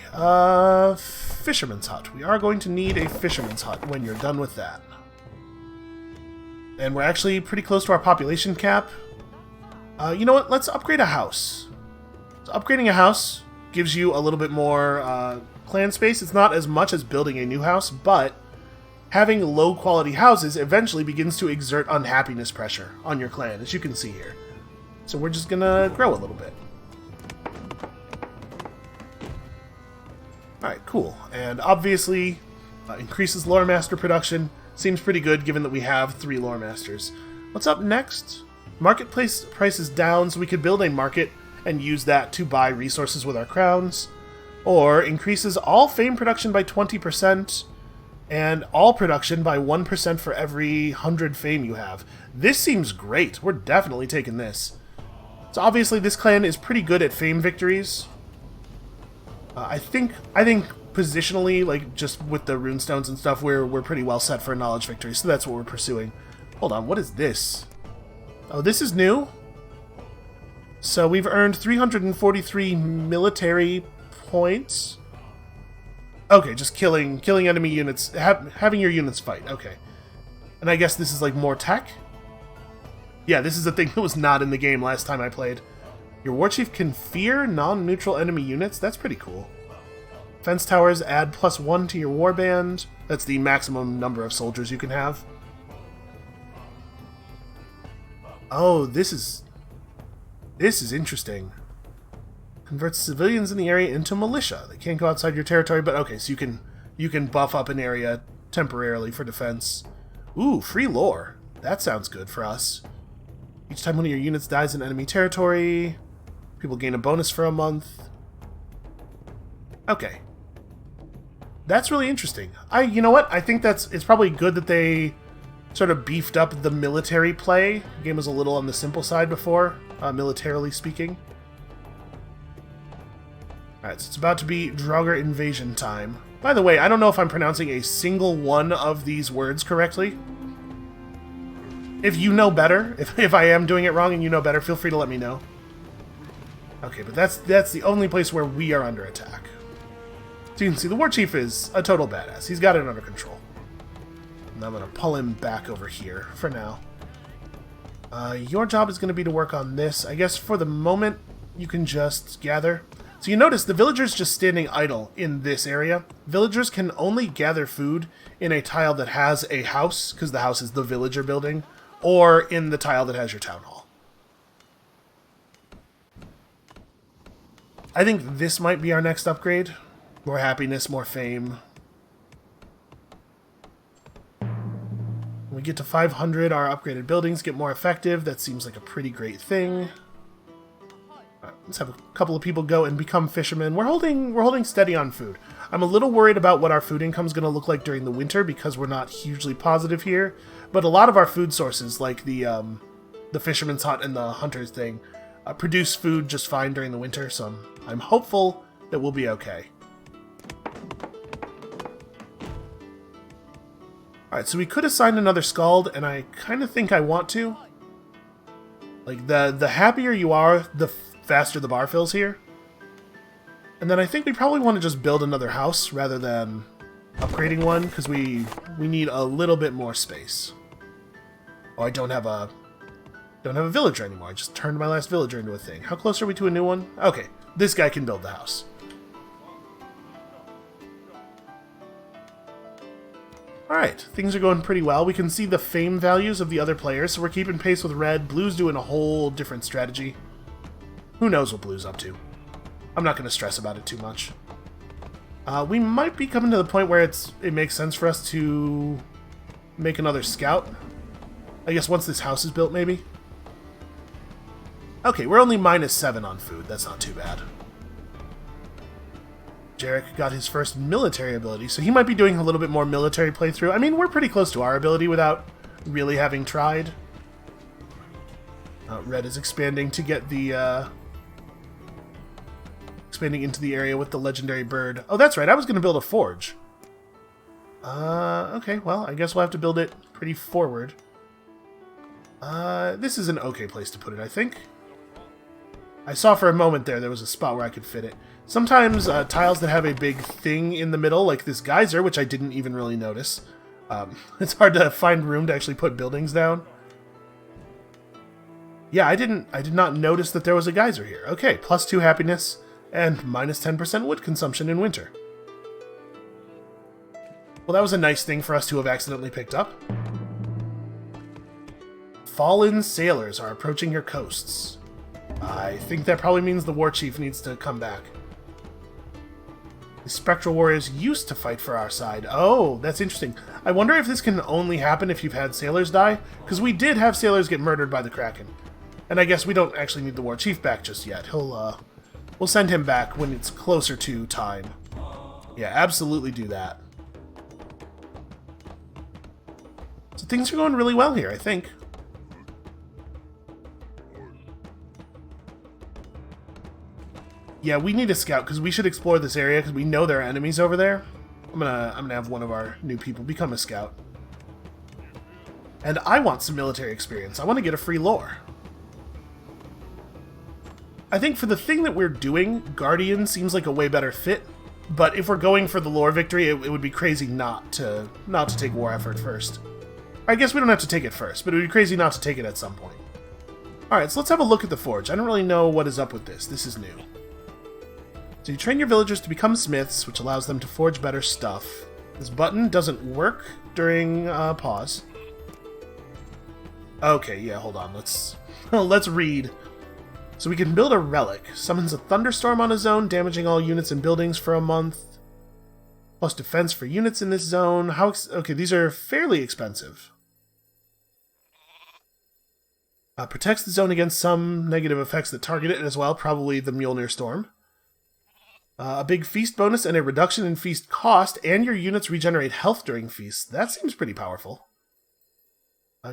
Fisherman's Hut. We are going to need a Fisherman's Hut when you're done with that. And we're actually pretty close to our population cap. You know what? Let's upgrade a house. So upgrading a house gives you a little bit more clan space. It's not as much as building a new house, but having low-quality houses eventually begins to exert unhappiness pressure on your clan, as you can see here. So we're just gonna grow a little bit. Alright, cool. And obviously, increases Lore Master production. Seems pretty good given that we have 3 Lore Masters. What's up next? Marketplace price is down, so we could build a market and use that to buy resources with our crowns. Or increases all fame production by 20% and all production by 1% for every 100 fame you have. This seems great. We're definitely taking this. So obviously this clan is pretty good at fame victories. I think positionally, like just with the runestones and stuff, we're pretty well set for a knowledge victory, so that's what we're pursuing. Hold on, what is this? Oh, this is new? So we've earned 343 military points. Okay, just killing enemy units, having your units fight, okay. And I guess this is like more tech? Yeah, this is a thing that was not in the game last time I played. Your Warchief can fear non-neutral enemy units? That's pretty cool. Fence towers add +1 to your warband. That's the maximum number of soldiers you can have. Oh, this is interesting. Converts civilians in the area into militia. They can't go outside your territory, but okay, so you can buff up an area temporarily for defense. Ooh, free lore. That sounds good for us. Each time one of your units dies in enemy territory, people gain a bonus for a month. Okay. That's really interesting. You know what? I think it's probably good that they sort of beefed up the military play. The game was a little on the simple side before, militarily speaking. Alright, so it's about to be Draugr invasion time. By the way, I don't know if I'm pronouncing a single one of these words correctly. If you know better, if I am doing it wrong and you know better, feel free to let me know. Okay, but that's the only place where we are under attack. So you can see the Warchief is a total badass. He's got it under control. And I'm going to pull him back over here for now. Your job is going to be to work on this. I guess for the moment, you can just gather. So you notice the villagers just standing idle in this area. Villagers can only gather food in a tile that has a house, because the house is the villager building, or in the tile that has your town hall. I think this might be our next upgrade. More happiness, more fame. When we get to 500, our upgraded buildings get more effective. That seems like a pretty great thing. Right, let's have a couple of people go and become fishermen. We're holding steady on food. I'm a little worried about what our food income is going to look like during the winter because we're not hugely positive here. But a lot of our food sources, like the fisherman's hut and the hunter's thing, produce food just fine during the winter. So I'm hopeful that we'll be okay. Alright, so we could assign another Skald, and I kind of think I want to. Like, the happier you are, the faster the bar fills here. And then I think we probably want to just build another house rather than upgrading one, because we need a little bit more space. Oh, I don't have a villager anymore. I just turned my last villager into a thing. How close are we to a new one? Okay, this guy can build the house. Alright, things are going pretty well. We can see the fame values of the other players, so we're keeping pace with red. Blue's doing a whole different strategy. Who knows what Blue's up to? I'm not going to stress about it too much. We might be coming to the point where it makes sense for us to make another scout. I guess once this house is built, maybe? Okay, we're only -7 on food. That's not too bad. Jarek got his first military ability, so he might be doing a little bit more military playthrough. I mean, we're pretty close to our ability without really having tried. Red is expanding to get the... expanding into the area with the legendary bird. Oh, that's right, I was going to build a forge. Okay, well, I guess we'll have to build it pretty forward. This is an okay place to put it, I think. I saw for a moment there was a spot where I could fit it. Sometimes tiles that have a big thing in the middle, like this geyser, which I didn't even really notice. It's hard to find room to actually put buildings down. Yeah, I did not notice that there was a geyser here. Okay, +2 happiness and -10% wood consumption in winter. Well, that was a nice thing for us to have accidentally picked up. Fallen sailors are approaching your coasts. I think that probably means the Warchief needs to come back. The Spectral Warriors used to fight for our side. Oh, that's interesting. I wonder if this can only happen if you've had sailors die, because we did have sailors get murdered by the Kraken. And I guess we don't actually need the Warchief back just yet. We'll send him back when it's closer to time. Yeah, absolutely do that. So things are going really well here, I think. Yeah, we need a scout, because we should explore this area, because we know there are enemies over there. I'm gonna have one of our new people become a scout. And I want some military experience. I want to get a free lore. I think for the thing that we're doing, Guardian seems like a way better fit. But if we're going for the lore victory, it would be crazy not to take war effort first. I guess we don't have to take it first, but it would be crazy not to take it at some point. Alright, so let's have a look at the forge. I don't really know what is up with this. This is new. So you train your villagers to become smiths, which allows them to forge better stuff. This button doesn't work during pause. Okay, yeah, hold on. Let's read. So we can build a relic. Summons a thunderstorm on a zone, damaging all units and buildings for a month. Plus defense for units in this zone. Okay, these are fairly expensive. Protects the zone against some negative effects that target it as well, probably the Mjolnir Storm. A big feast bonus and a reduction in feast cost, and your units regenerate health during feasts. That seems pretty powerful.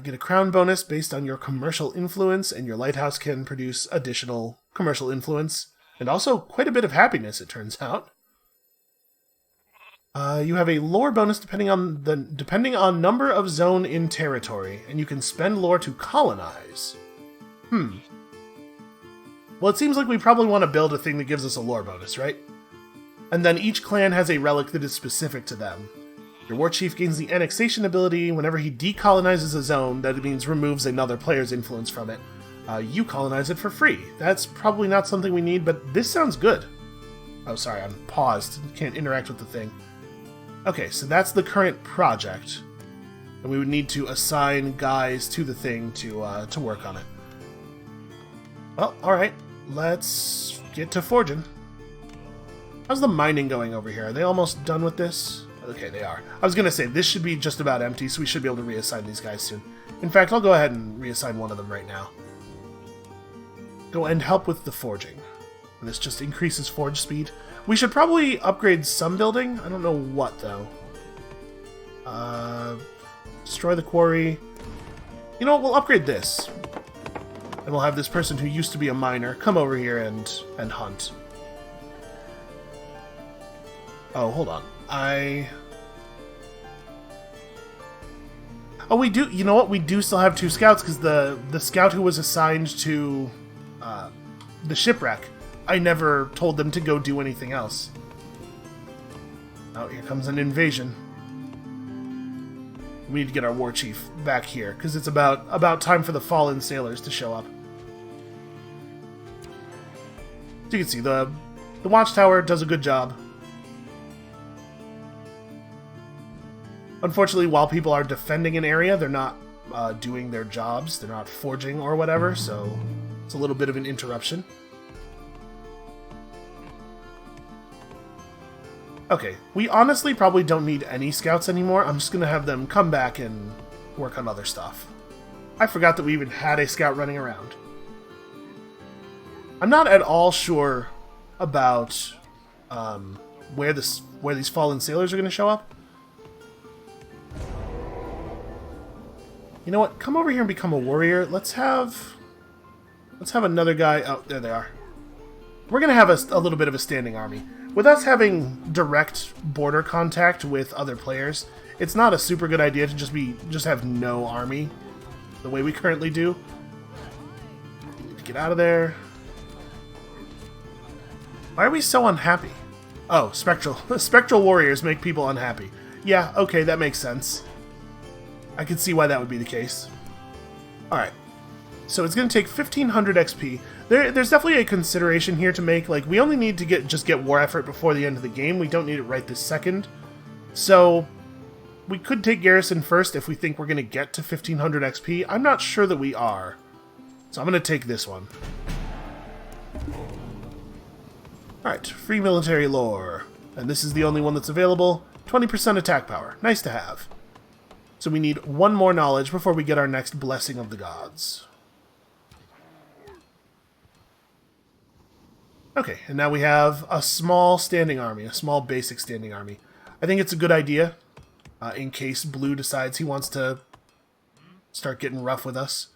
Get a crown bonus based on your commercial influence, and your lighthouse can produce additional commercial influence. And also quite a bit of happiness, it turns out. You have a lore bonus depending on number of zone in territory, and you can spend lore to colonize. Well, it seems like we probably want to build a thing that gives us a lore bonus, right? And then each clan has a relic that is specific to them. Your Warchief gains the annexation ability whenever he decolonizes a zone, that means removes another player's influence from it. You colonize it for free. That's probably not something we need, but this sounds good. Oh, sorry, I'm paused. Can't interact with the thing. Okay, so that's the current project. And we would need to assign guys to the thing to work on it. Well, alright. Let's get to forging. How's the mining going over here? Are they almost done with this? Okay, they are. I was going to say, this should be just about empty, so we should be able to reassign these guys soon. In fact, I'll go ahead and reassign one of them right now. Go and help with the forging. And this just increases forge speed. We should probably upgrade some building. I don't know what, though. Destroy the quarry. You know what? We'll upgrade this. And we'll have this person who used to be a miner come over here and hunt. Oh, hold on. Oh, we do. You know what? We do still have 2 scouts, because the scout who was assigned to the shipwreck, I never told them to go do anything else. Oh, here comes an invasion. We need to get our Warchief back here, because it's about time for the fallen sailors to show up. So you can see, the watchtower does a good job. Unfortunately, while people are defending an area, they're not doing their jobs. They're not forging or whatever, so it's a little bit of an interruption. Okay, we honestly probably don't need any scouts anymore. I'm just going to have them come back and work on other stuff. I forgot that we even had a scout running around. I'm not at all sure about where these fallen sailors are going to show up. You know what? Come over here and become a warrior. Let's have another guy. Oh, there they are. We're going to have a little bit of a standing army. With us having direct border contact with other players, it's not a super good idea to just have no army the way we currently do. Need to get out of there. Why are we so unhappy? Oh, spectral warriors make people unhappy. Yeah, okay, that makes sense. I can see why that would be the case. Alright. So it's going to take 1500 XP. There's definitely a consideration here to make. Like, we only need to get war effort before the end of the game. We don't need it right this second. So we could take Garrison first if we think we're going to get to 1500 XP. I'm not sure that we are. So I'm going to take this one. Alright, free military lore. And this is the only one that's available. 20% attack power. Nice to have. So we need one more knowledge before we get our next Blessing of the Gods. Okay, and now we have a small standing army, a small basic standing army. I think it's a good idea, in case Blue decides he wants to start getting rough with us.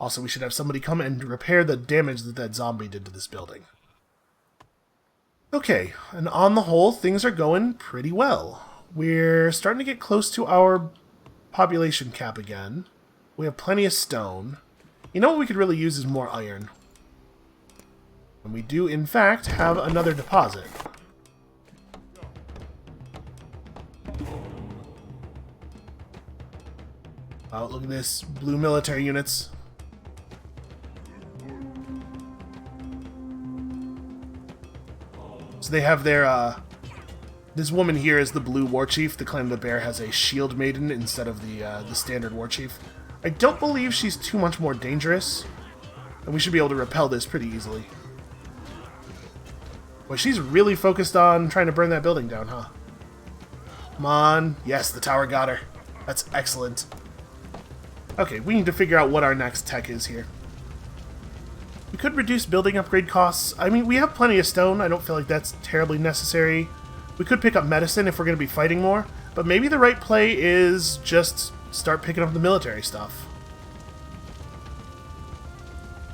Also, we should have somebody come and repair the damage that zombie did to this building. Okay, and on the whole, things are going pretty well. We're starting to get close to our population cap again. We have plenty of stone. You know what we could really use is more iron. And we do, in fact, have another deposit. Oh, look at this. Blue military units. So they have their, this woman here is the Blue Warchief. The Clan of the Bear has a Shield Maiden instead of the standard Warchief. I don't believe she's too much more dangerous. And we should be able to repel this pretty easily. Well, she's really focused on trying to burn that building down, huh? Come on. Yes, the tower got her. That's excellent. Okay, we need to figure out what our next tech is here. We could reduce building upgrade costs. I mean, we have plenty of stone. I don't feel like that's terribly necessary. We could pick up medicine if we're going to be fighting more, but maybe the right play is just start picking up the military stuff.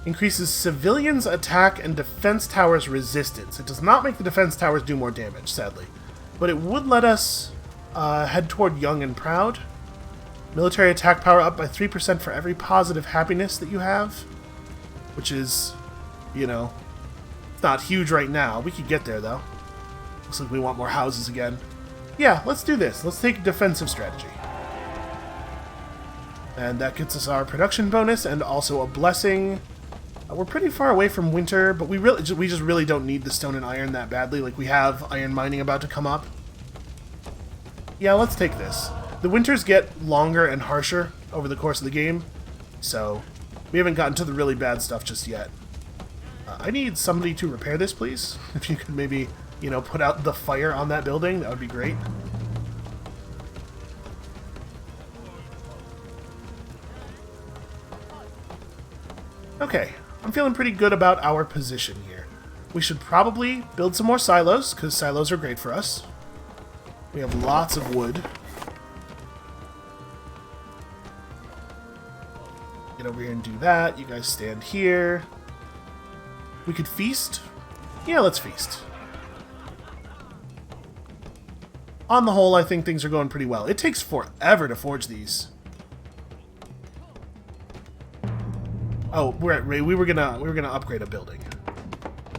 Increases civilians' attack and defense towers' resistance. It does not make the defense towers do more damage, sadly, but it would let us head toward young and proud. Military attack power up by 3% for every positive happiness that you have, which is, you know, it's not huge right now. We could get there, though. Looks like we want more houses again. Yeah, let's do this. Let's take defensive strategy. And that gets us our production bonus and also a blessing. We're pretty far away from winter, but we just really don't need the stone and iron that badly. Like, we have iron mining about to come up. Yeah, let's take this. The winters get longer and harsher over the course of the game, so we haven't gotten to the really bad stuff just yet. I need somebody to repair this, please. If you could maybe, you know, put out the fire on that building, that would be great. Okay, I'm feeling pretty good about our position here. We should probably build some more silos, because silos are great for us. We have lots of wood. Get over here and do that. You guys stand here. We could feast? Yeah, let's feast. On the whole, I think things are going pretty well. It takes forever to forge these. Oh, we were gonna upgrade a building.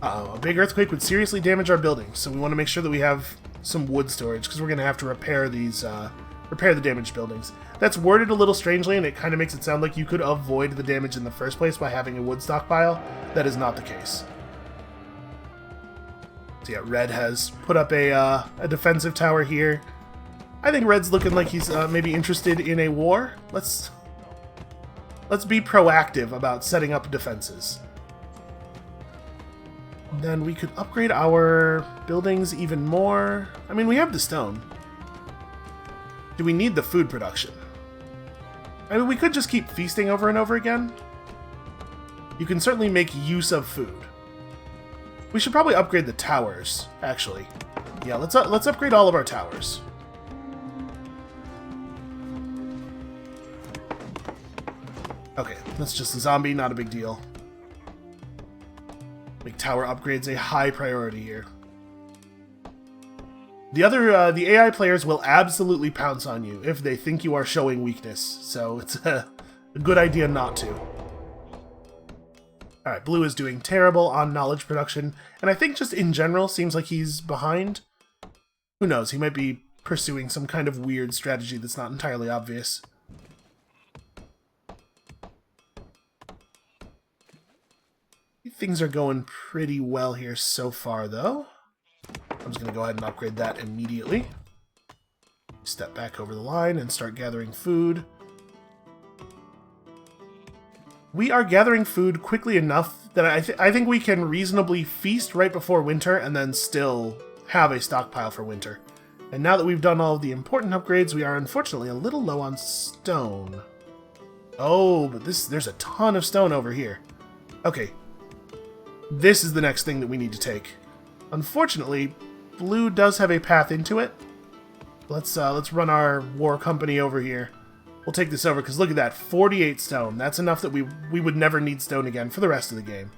A big earthquake would seriously damage our buildings, so we want to make sure that we have some wood storage, because we're gonna have to repair these, repair the damaged buildings. That's worded a little strangely, and it kind of makes it sound like you could avoid the damage in the first place by having a wood stockpile. That is not the case. So yeah, Red has put up a defensive tower here. I think Red's looking like he's maybe interested in a war. Let's be proactive about setting up defenses. Then we could upgrade our buildings even more. I mean, we have the stone. Do we need the food production? I mean, we could just keep feasting over and over again. You can certainly make use of food. We should probably upgrade the towers, actually. Yeah, let's upgrade all of our towers. Okay, that's just a zombie, not a big deal. Make tower upgrades a high priority here. The AI players will absolutely pounce on you if they think you are showing weakness, so it's a good idea not to. Alright, Blue is doing terrible on knowledge production, and I think just in general seems like he's behind. Who knows, he might be pursuing some kind of weird strategy that's not entirely obvious. Things are going pretty well here so far, though. I'm just going to go ahead and upgrade that immediately. Step back over the line and start gathering food. We are gathering food quickly enough that I think we can reasonably feast right before winter and then still have a stockpile for winter. And now that we've done all of the important upgrades, we are unfortunately a little low on stone. Oh, but there's a ton of stone over here. Okay. This is the next thing that we need to take. Unfortunately, Blue does have a path into it. Let's run our war company over here. We'll take this over, because look at that, 48 stone. That's enough that we would never need stone again for the rest of the game.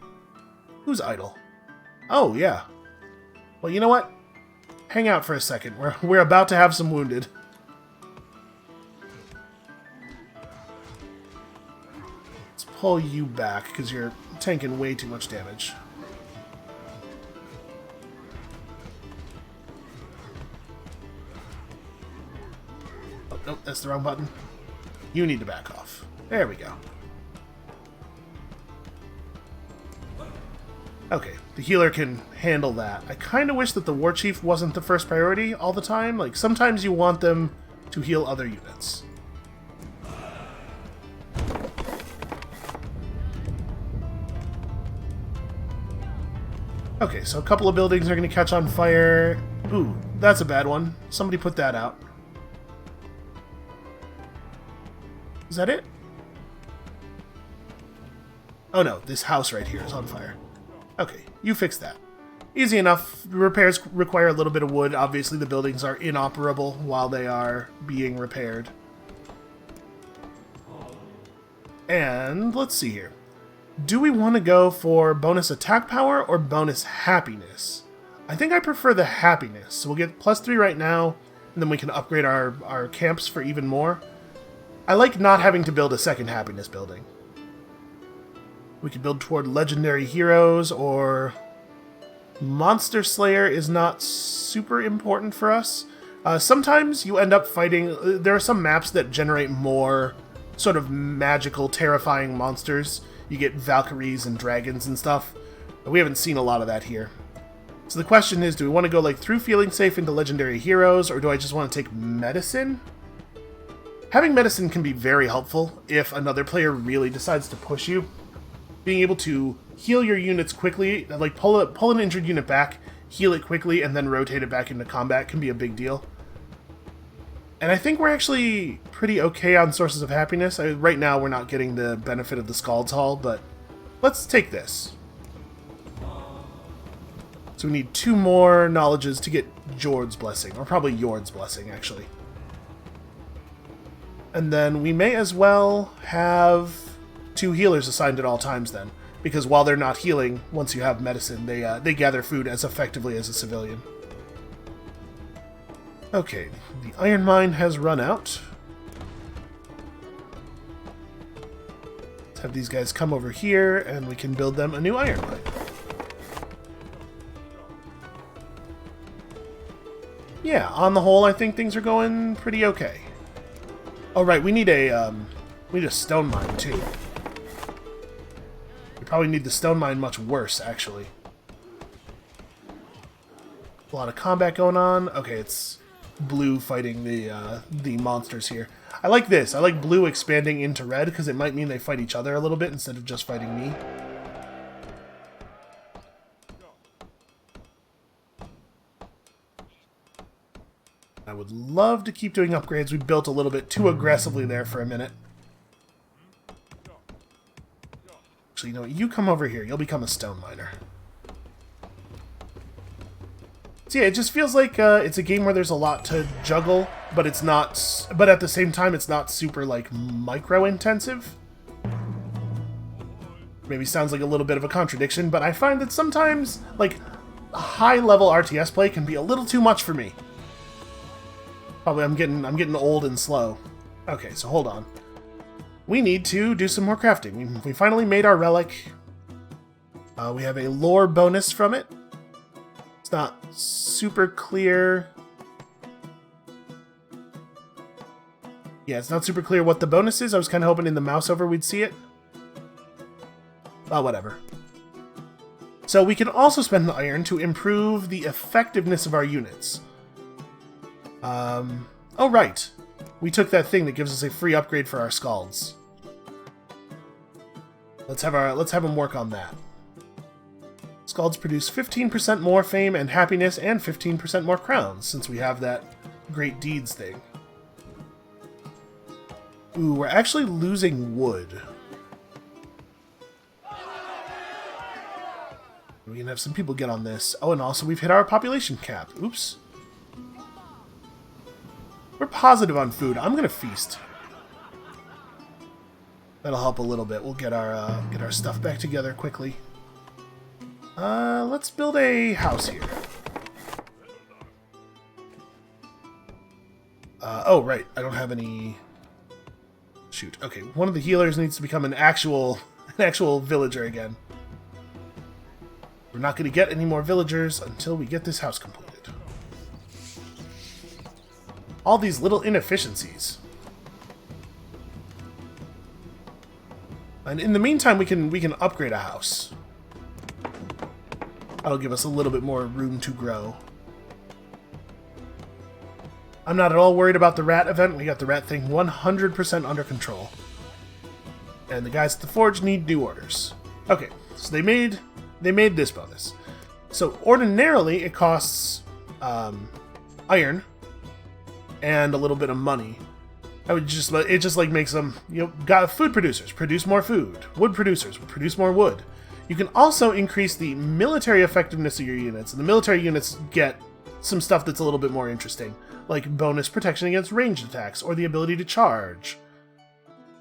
Who's idle? Oh, yeah. Well, you know what? Hang out for a second. We're about to have some wounded. Let's pull you back, because you're tanking way too much damage. Oh, nope, that's the wrong button. You need to back off. There we go. Okay, the healer can handle that. I kind of wish that the Warchief wasn't the first priority all the time. Like, sometimes you want them to heal other units. Okay, so a couple of buildings are going to catch on fire. Ooh, that's a bad one. Somebody put that out. Is that it? Oh no, this house right here is on fire. Okay, you fix that. Easy enough. Repairs require a little bit of wood. Obviously, the buildings are inoperable while they are being repaired. And let's see here. Do we want to go for bonus attack power or bonus happiness? I think I prefer the happiness. So we'll get +3 right now, and then we can upgrade our camps for even more. I like not having to build a second happiness building. We could build toward legendary heroes, or Monster Slayer is not super important for us. Sometimes you end up fighting... There are some maps that generate more sort of magical, terrifying monsters. You get Valkyries and dragons and stuff. But we haven't seen a lot of that here. So the question is, do we want to go like through feeling safe into legendary heroes, or do I just want to take medicine? Having medicine can be very helpful if another player really decides to push you. Being able to heal your units quickly, like pull an injured unit back, heal it quickly, and then rotate it back into combat can be a big deal. And I think we're actually pretty okay on sources of happiness. Right now we're not getting the benefit of the Scald's Hall, but let's take this. So we need 2 more knowledges to get Jord's Blessing, or probably Jord's Blessing, actually. And then we may as well have 2 healers assigned at all times then, because while they're not healing, once you have medicine, they gather food as effectively as a civilian. Okay, the iron mine has run out. Let's have these guys come over here, and we can build them a new iron mine. Yeah, on the whole, I think things are going pretty okay. Oh right, we need a stone mine too. We probably need the stone mine much worse, actually. A lot of combat going on. Okay, it's blue fighting the monsters here. I like this. I like blue expanding into red because it might mean they fight each other a little bit instead of just fighting me. I would love to keep doing upgrades. We built a little bit too aggressively there for a minute. Actually, you know what? You come over here. You'll become a stone miner. So yeah, it just feels like it's a game where there's a lot to juggle, but it's not. But at the same time, it's not super like micro-intensive. Maybe sounds like a little bit of a contradiction, but I find that sometimes like high-level RTS play can be a little too much for me. Probably I'm getting old and slow. Okay, so hold on. We need to do some more crafting. We finally made our relic. We have a lore bonus from it. It's not super clear. Yeah, it's not super clear what the bonus is. I was kind of hoping in the mouse over we'd see it. Well, whatever. So we can also spend the iron to improve the effectiveness of our units. Oh right. We took that thing that gives us a free upgrade for our Scalds. Let's have them work on that. Scalds produce 15% more fame and happiness and 15% more crowns, since we have that great deeds thing. Ooh, we're actually losing wood. We can have some people get on this. Oh, and also we've hit our population cap. Oops. We're positive on food. I'm gonna feast. That'll help a little bit. We'll get our stuff back together quickly. Let's build a house here. Oh right, I don't have any. Shoot. Okay, one of the healers needs to become an actual villager again. We're not going to get any more villagers until we get this house completed. All these little inefficiencies. And in the meantime, we can upgrade a house. That'll give us a little bit more room to grow. I'm not at all worried about the rat event. We got the rat thing 100% under control. And the guys at the forge need new orders. Okay, so they made this bonus. So ordinarily it costs iron and a little bit of money I would just it just like makes them, you know, got food producers produce more food, wood producers produce more wood. You can also increase the military effectiveness of your units, and the military units get some stuff that's a little bit more interesting, like bonus protection against ranged attacks or the ability to charge.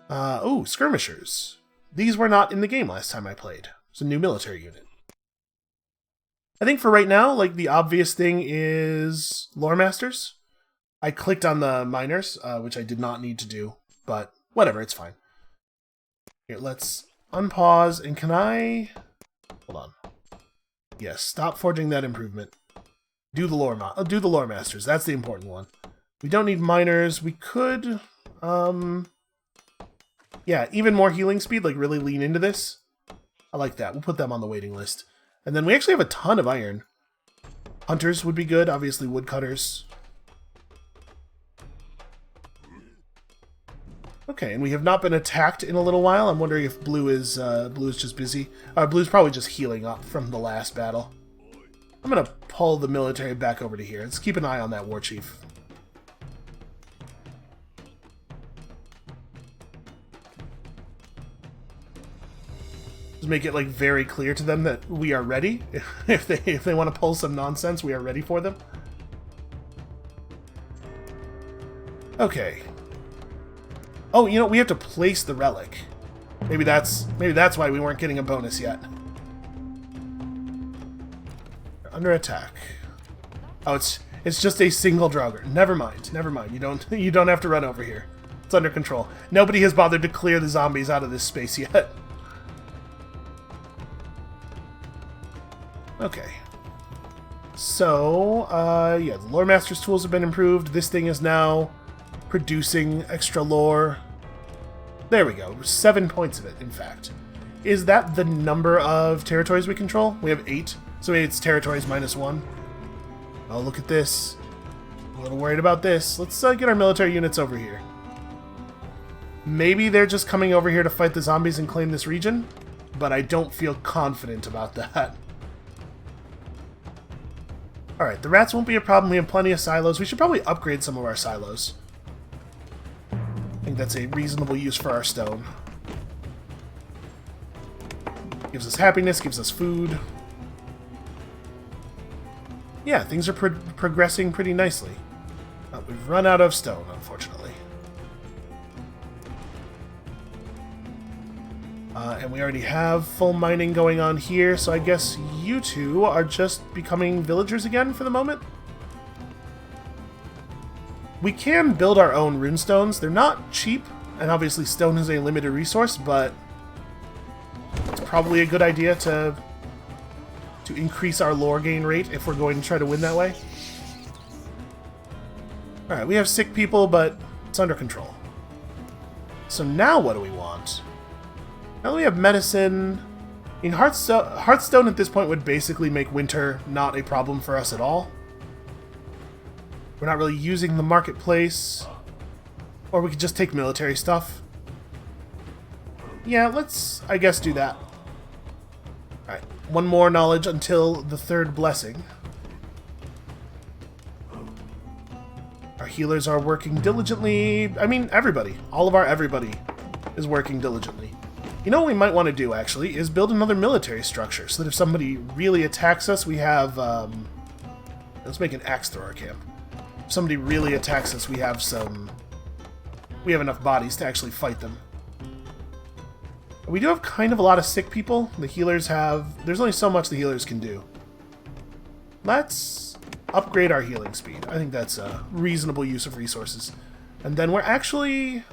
Oh, skirmishers. These were not in the game last time I played. It's a new military unit. I think for right now, like, the obvious thing is Lore Masters. I clicked on the miners, which I did not need to do, but whatever, it's fine. Here, let's unpause, and can I... Hold on. Yes, stop forging that improvement. Do the Lore Masters, that's the important one. We don't need miners, we could... Yeah, even more healing speed, like really lean into this. I like that, we'll put them on the waiting list. And then we actually have a ton of iron. Hunters would be good, obviously woodcutters. Okay, and we have not been attacked in a little while. I'm wondering if blue is just busy. Blue's probably just healing up from the last battle. I'm gonna pull the military back over to here. Let's keep an eye on that Warchief. Just make it like very clear to them that we are ready. if they want to pull some nonsense, we are ready for them. Okay. Oh, you know, we have to place the relic. Maybe that's why we weren't getting a bonus yet. They're under attack. Oh, it's just a single Draugr. Never mind. You don't have to run over here. It's under control. Nobody has bothered to clear the zombies out of this space yet. Okay. So, yeah, the Lore Master's tools have been improved. This thing is now producing extra lore. There we go. 7 points of it, in fact. Is that the number of territories we control? We have 8. So maybe it's territories -1. Oh, look at this. I'm a little worried about this. Let's get our military units over here. Maybe they're just coming over here to fight the zombies and claim this region, but I don't feel confident about that. Alright, the rats won't be a problem. We have plenty of silos. We should probably upgrade some of our silos. I think that's a reasonable use for our stone. Gives us happiness, gives us food. Yeah, things are progressing pretty nicely. We've run out of stone, unfortunately. And we already have full mining going on here, so I guess you two are just becoming villagers again for the moment? We can build our own runestones. They're not cheap, and obviously stone is a limited resource, but it's probably a good idea to increase our lore gain rate if we're going to try to win that way. Alright, we have sick people, but it's under control. So now what do we want? Now that we have medicine... I mean, Hearthstone at this point would basically make winter not a problem for us at all. We're not really using the marketplace. Or we could just take military stuff. Yeah, let's, I guess, do that. Alright, one more knowledge until the third blessing. Our healers are working diligently. I mean, everybody. All of our everybody is working diligently. You know what we might want to do, actually, is build another military structure, so that if somebody really attacks us, we have, let's make an axe thrower camp. If somebody really attacks us, we have enough bodies to actually fight them. We do have kind of a lot of sick people. The healers there's only so much the healers can do. Let's upgrade our healing speed. I think that's a reasonable use of resources. And then we're actually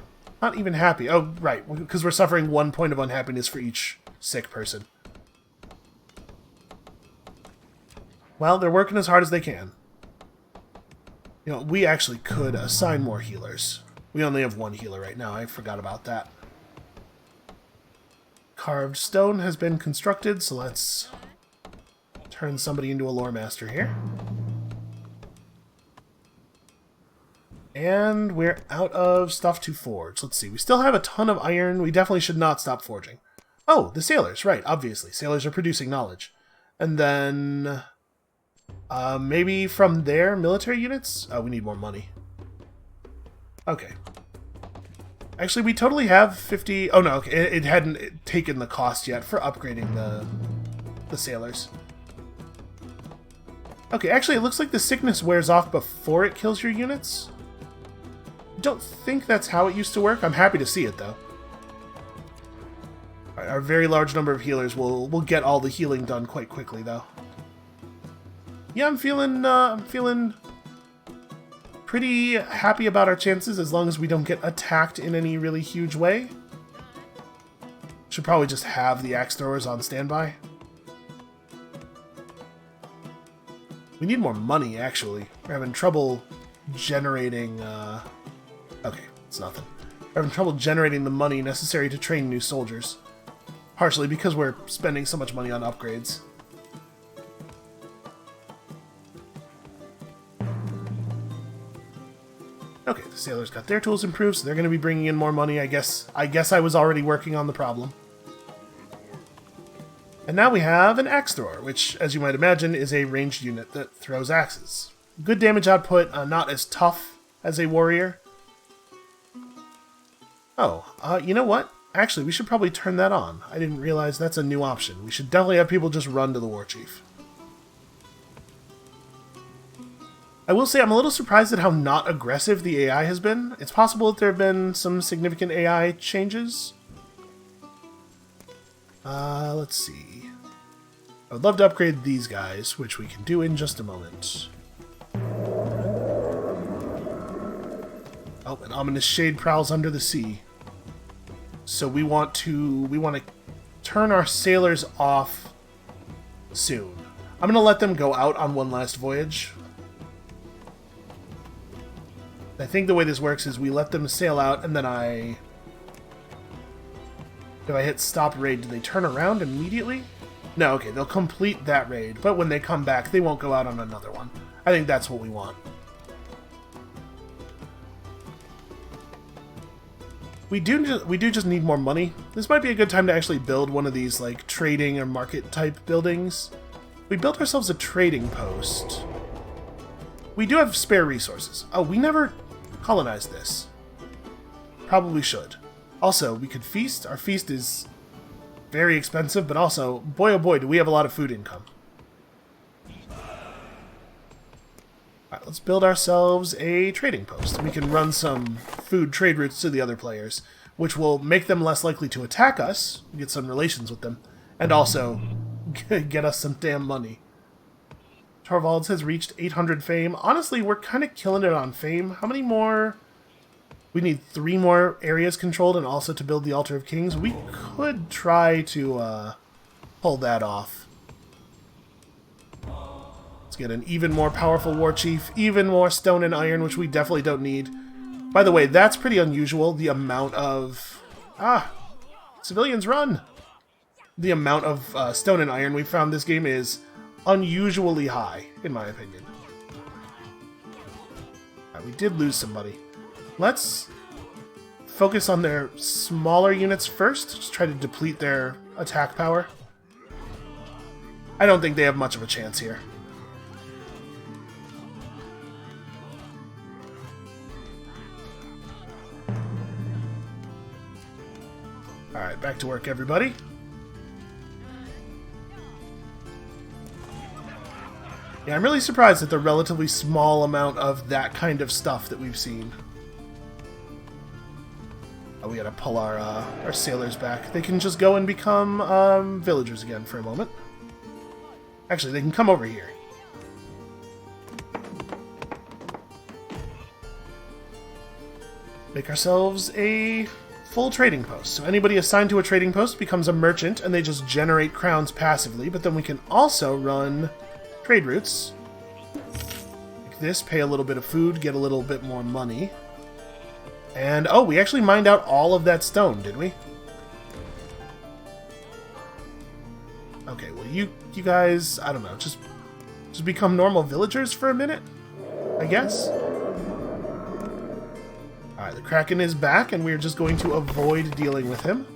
not even happy. Oh, right, because we're suffering 1 point of unhappiness for each sick person. Well, they're working as hard as they can. You know, we actually could assign more healers. We only have 1 healer right now. I forgot about that. Carved stone has been constructed, so let's turn somebody into a lore master here. And we're out of stuff to forge. Let's see. We still have a ton of iron. We definitely should not stop forging. Oh, the sailors. Right, obviously. Sailors are producing knowledge. And then... maybe from there, military units? Oh, we need more money. Okay. Actually, we totally have 50... Oh, no, okay, it hadn't taken the cost yet for upgrading the sailors. Okay, actually, it looks like the sickness wears off before it kills your units. Don't think that's how it used to work. I'm happy to see it, though. Our very large number of healers will get all the healing done quite quickly, though. Yeah, I'm feeling pretty happy about our chances as long as we don't get attacked in any really huge way. Should probably just have the axe throwers on standby. We need more money, actually. We're having trouble generating... Okay, it's nothing. We're having trouble generating the money necessary to train new soldiers. Partially because we're spending so much money on upgrades. Okay, the sailors got their tools improved, so they're going to be bringing in more money. I guess I was already working on the problem. And now we have an axe thrower, which, as you might imagine, is a ranged unit that throws axes. Good damage output, not as tough as a warrior. Oh, you know what? Actually, we should probably turn that on. I didn't realize that's a new option. We should definitely have people just run to the Warchief. I will say I'm a little surprised at how not aggressive the AI has been. It's possible that there have been some significant AI changes. Let's see. I would love to upgrade these guys, which we can do in just a moment. Oh, an ominous shade prowls under the sea. So we want to turn our sailors off soon. I'm going to let them go out on one last voyage. I think the way this works is we let them sail out, and then if I hit stop raid, do they turn around immediately? No, okay, they'll complete that raid, but when they come back, they won't go out on another one. I think that's what we want. We do just need more money. This might be a good time to actually build one of these, like, trading or market type buildings. We built ourselves a trading post. We do have spare resources. Oh, we never colonized this. Probably should. Also, we could feast. Our feast is very expensive, but also, boy oh boy, do we have a lot of food income. Alright, let's build ourselves a trading post. We can run some food trade routes to the other players, which will make them less likely to attack us, get some relations with them, and also get us some damn money. Torvalds has reached 800 fame. Honestly, we're kind of killing it on fame. How many more? We need 3 more areas controlled and also to build the Altar of Kings. We could try to pull that off. Let's get an even more powerful Warchief, even more stone and iron, which we definitely don't need. By the way, that's pretty unusual, the amount of... civilians run! The amount of stone and iron we found this game is unusually high, in my opinion. We did lose somebody. Let's focus on their smaller units first. Just try to deplete their attack power. I don't think they have much of a chance here. Alright, back to work, everybody. Yeah, I'm really surprised at the relatively small amount of that kind of stuff that we've seen. Oh, we gotta pull our sailors back. They can just go and become villagers again for a moment. Actually, they can come over here. Make ourselves a full trading post. So anybody assigned to a trading post becomes a merchant, and they just generate crowns passively, but then we can also run trade routes. Like this, pay a little bit of food, get a little bit more money. And, oh, we actually mined out all of that stone, did we? Okay, well, you guys, I don't know, just become normal villagers for a minute, I guess? Alright, the Kraken is back, and we're just going to avoid dealing with him.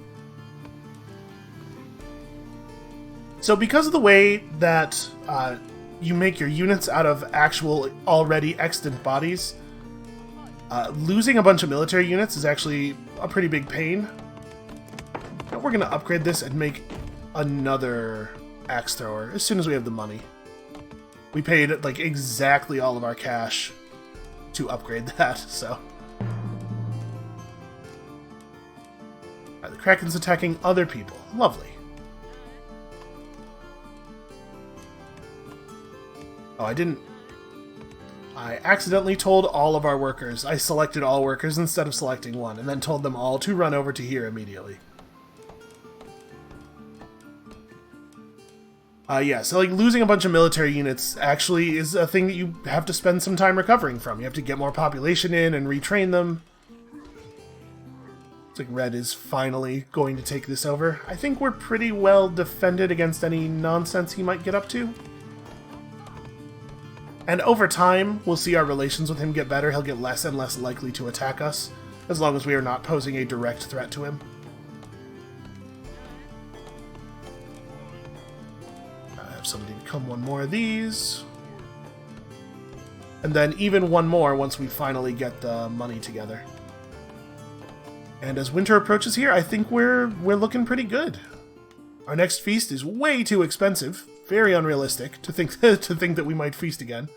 So because of the way that you make your units out of actual already extant bodies, losing a bunch of military units is actually a pretty big pain. But we're going to upgrade this and make another axe thrower as soon as we have the money. We paid like exactly all of our cash to upgrade that, so. Alright, the Kraken's attacking other people. Lovely. Oh, I accidentally told all of our workers. I selected all workers instead of selecting one, and then told them all to run over to here immediately. Yeah, so like losing a bunch of military units actually is a thing that you have to spend some time recovering from. You have to get more population in and retrain them. It's like Red is finally going to take this over. I think we're pretty well defended against any nonsense he might get up to. And over time, we'll see our relations with him get better. He'll get less and less likely to attack us, as long as we are not posing a direct threat to him. Somebody become one more of these. And then even one more once we finally get the money together. And as winter approaches here, I think we're looking pretty good. Our next feast is way too expensive. Very unrealistic to think that we might feast again.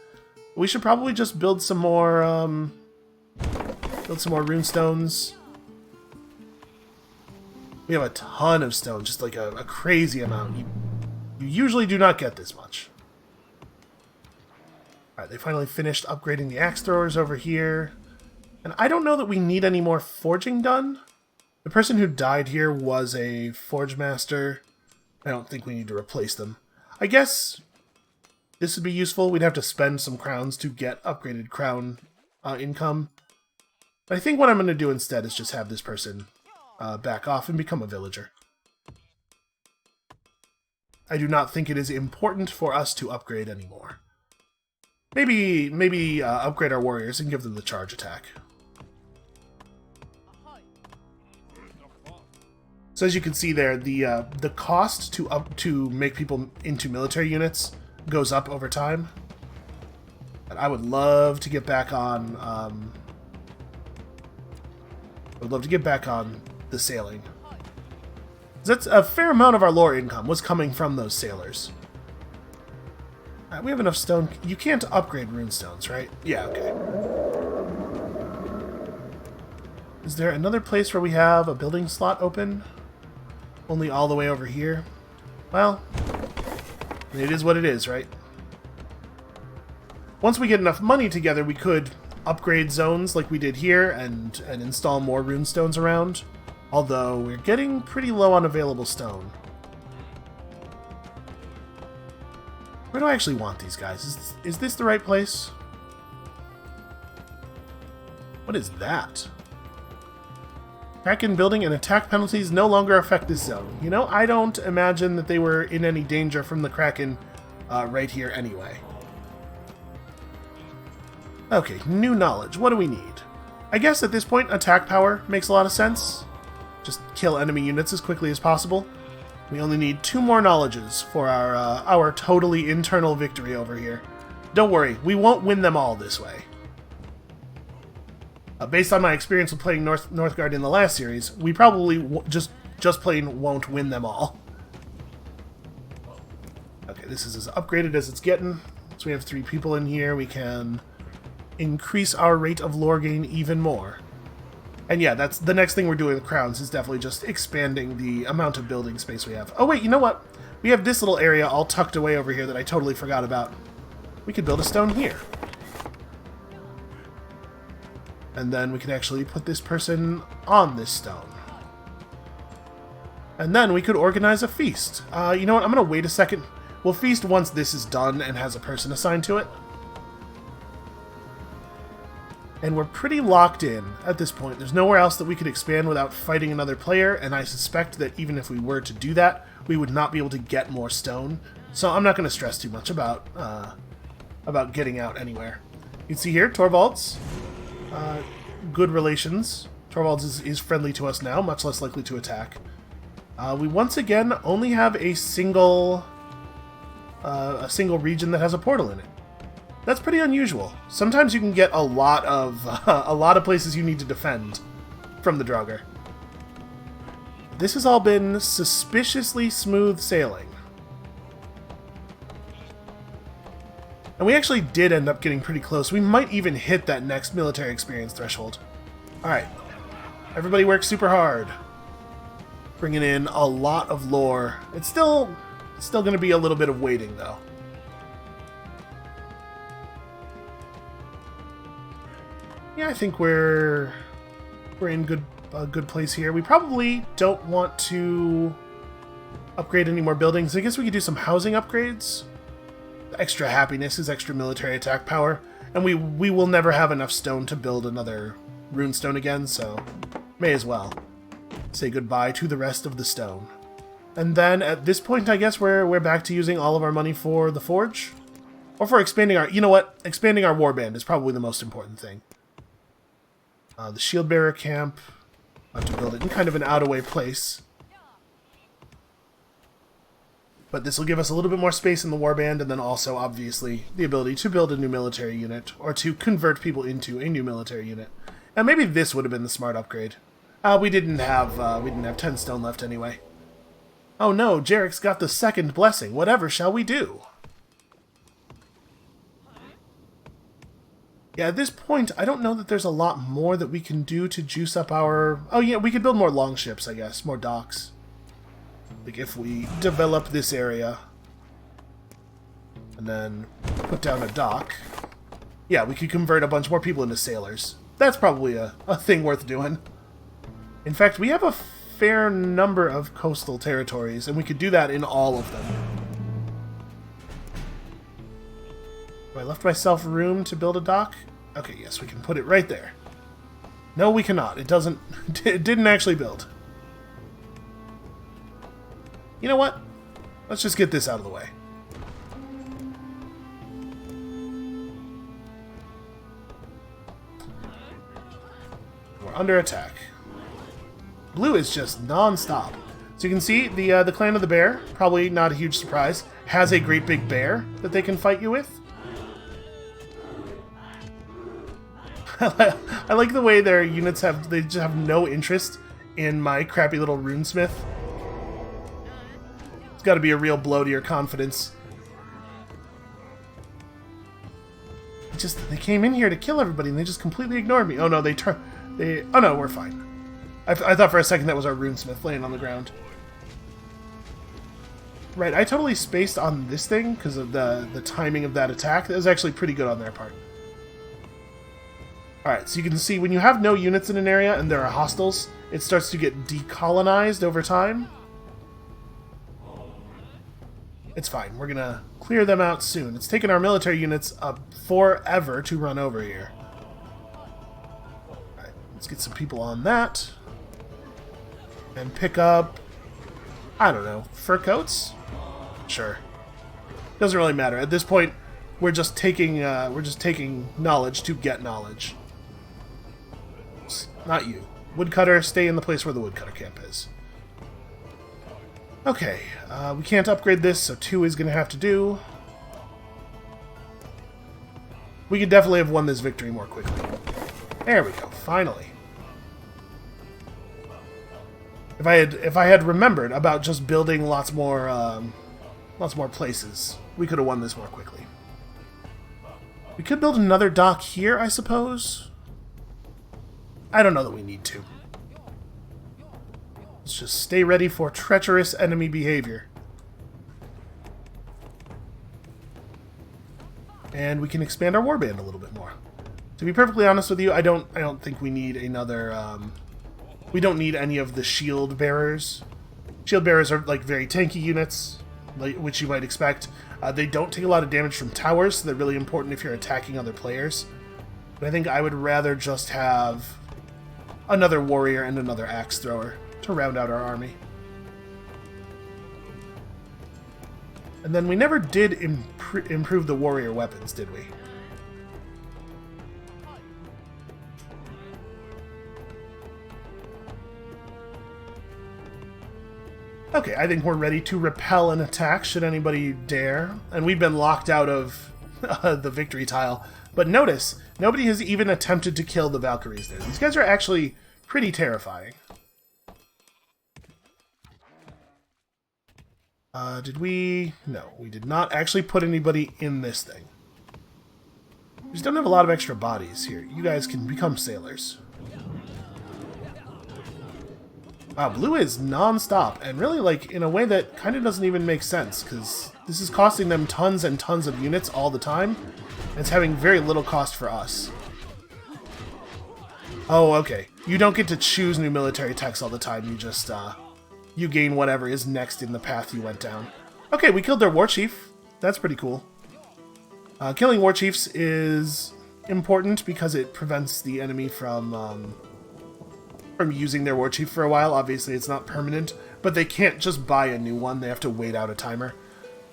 We should probably just build some more rune stones. We have a ton of stone, just like a crazy amount. You usually do not get this much. Alright, they finally finished upgrading the axe throwers over here. And I don't know that we need any more forging done. The person who died here was a forge master. I don't think we need to replace them. I guess this would be useful. We'd have to spend some crowns to get upgraded crown income. But I think what I'm going to do instead is just have this person back off and become a villager. I do not think it is important for us to upgrade anymore. Maybe upgrade our warriors and give them the charge attack. So as you can see there, the cost to make people into military units goes up over time. And I would love to get back on. The sailing. That's a fair amount of our lore income was coming from those sailors. We have enough stone. You can't upgrade rune stones, right? Yeah, okay. Is there another place where we have a building slot open? Only all the way over here? Well, it is what it is, right? Once we get enough money together, we could upgrade zones like we did here and install more rune stones around. Although, we're getting pretty low on available stone. Where do I actually want these guys? Is this the right place? What is that? Kraken building and attack penalties no longer affect this zone. You know, I don't imagine that they were in any danger from the Kraken right here anyway. Okay, new knowledge. What do we need? I guess at this point, attack power makes a lot of sense. Just kill enemy units as quickly as possible. We only need 2 more knowledges for our totally internal victory over here. Don't worry, we won't win them all this way. Based on my experience with playing Northgard in the last series, we probably just plain won't win them all. Okay, this is as upgraded as it's getting. So we have 3 people in here. We can increase our rate of lore gain even more. And yeah, that's the next thing we're doing with crowns is definitely just expanding the amount of building space we have. Oh wait, you know what? We have this little area all tucked away over here that I totally forgot about. We could build a stone here. And then we can actually put this person on this stone. And then we could organize a feast. You know what? I'm going to wait a second. We'll feast once this is done and has a person assigned to it. And we're pretty locked in at this point. There's nowhere else that we could expand without fighting another player, and I suspect that even if we were to do that, we would not be able to get more stone. So I'm not going to stress too much about getting out anywhere. You can see here, Torvalds. Good relations. Torvalds is friendly to us now, much less likely to attack. We once again only have a single region that has a portal in it. That's pretty unusual. Sometimes you can get a lot of places you need to defend from the Draugr. this has all been suspiciously smooth sailing. And we actually did end up getting pretty close. We might even hit that next military experience threshold. Alright. Everybody works super hard. Bringing in a lot of lore. It's still going to be a little bit of waiting, though. Yeah, I think we're in a good place here. We probably don't want to upgrade any more buildings. I guess we could do some housing upgrades. Extra happiness is extra military attack power, and we will never have enough stone to build another runestone again, so may as well say goodbye to the rest of the stone. And then at this point, I guess we're back to using all of our money for the forge, or for expanding our. You know what? Expanding our warband is probably the most important thing. The shield bearer camp. I have to build it in kind of an out-of-way place. But this will give us a little bit more space in the warband, and then also, obviously, the ability to build a new military unit, or to convert people into a new military unit. And maybe this would have been the smart upgrade. We didn't have 10 stone left anyway. Oh no, Jarek's got the second blessing. Whatever shall we do? Yeah, at this point, I don't know that there's a lot more that we can do to juice up our... Oh yeah, we could build more longships, I guess. More docks. Like if we develop this area and then put down a dock, yeah, we could convert a bunch more people into sailors. That's probably a thing worth doing. In fact, we have a fair number of coastal territories, and we could do that in all of them. Have I left myself room to build a dock? Okay, yes, we can put it right there. No, we cannot. It doesn't... It didn't actually build. You know what? Let's just get this out of the way. We're under attack. Blue is just non-stop. So you can see the Clan of the Bear, probably not a huge surprise, has a great big bear that they can fight you with. I like the way their units they just have no interest in my crappy little runesmith. It's got to be a real blow to your confidence. They came in here to kill everybody and they just completely ignored me. Oh no, oh no, we're fine. I thought for a second that was our runesmith laying on the ground. Right, I totally spaced on this thing because of the timing of that attack. That was actually pretty good on their part. Alright, so you can see when you have no units in an area and there are hostiles, it starts to get decolonized over time. It's fine. We're gonna clear them out soon. It's taken our military units forever to run over here. Alright, let's get some people on that. And pick up, I don't know, fur coats? Sure. Doesn't really matter. At this point, we're just taking knowledge to get knowledge. Not you. Woodcutter, stay in the place where the woodcutter camp is. Okay, we can't upgrade this, so 2 is going to have to do. We could definitely have won this victory more quickly. There we go, finally. If I had remembered about just building lots more places, we could have won this more quickly. We could build another dock here, I suppose. I don't know that we need to. Let's just stay ready for treacherous enemy behavior. And we can expand our warband a little bit more. To be perfectly honest with you, I don't think we need another. We don't need any of the shield bearers. Shield bearers are like very tanky units, which you might expect. They don't take a lot of damage from towers, so they're really important if you're attacking other players. But I think I would rather just have another warrior and another axe thrower to round out our army. And then we never did improve the warrior weapons, did we? Okay, I think we're ready to repel an attack should anybody dare. And we've been locked out of the victory tile. But notice, nobody has even attempted to kill the Valkyries there. These guys are actually pretty terrifying. Did we? No, we did not actually put anybody in this thing. We just don't have a lot of extra bodies here. You guys can become sailors. Wow, blue is non-stop, and really, like, in a way that kind of doesn't even make sense, because this is costing them tons and tons of units all the time, and it's having very little cost for us. Oh, okay. You don't get to choose new military techs all the time, you just, you gain whatever is next in the path you went down. Okay, we killed their Warchief. That's pretty cool. Killing Warchiefs is important because it prevents the enemy from using their Warchief for a while. Obviously, it's not permanent, but they can't just buy a new one. They have to wait out a timer.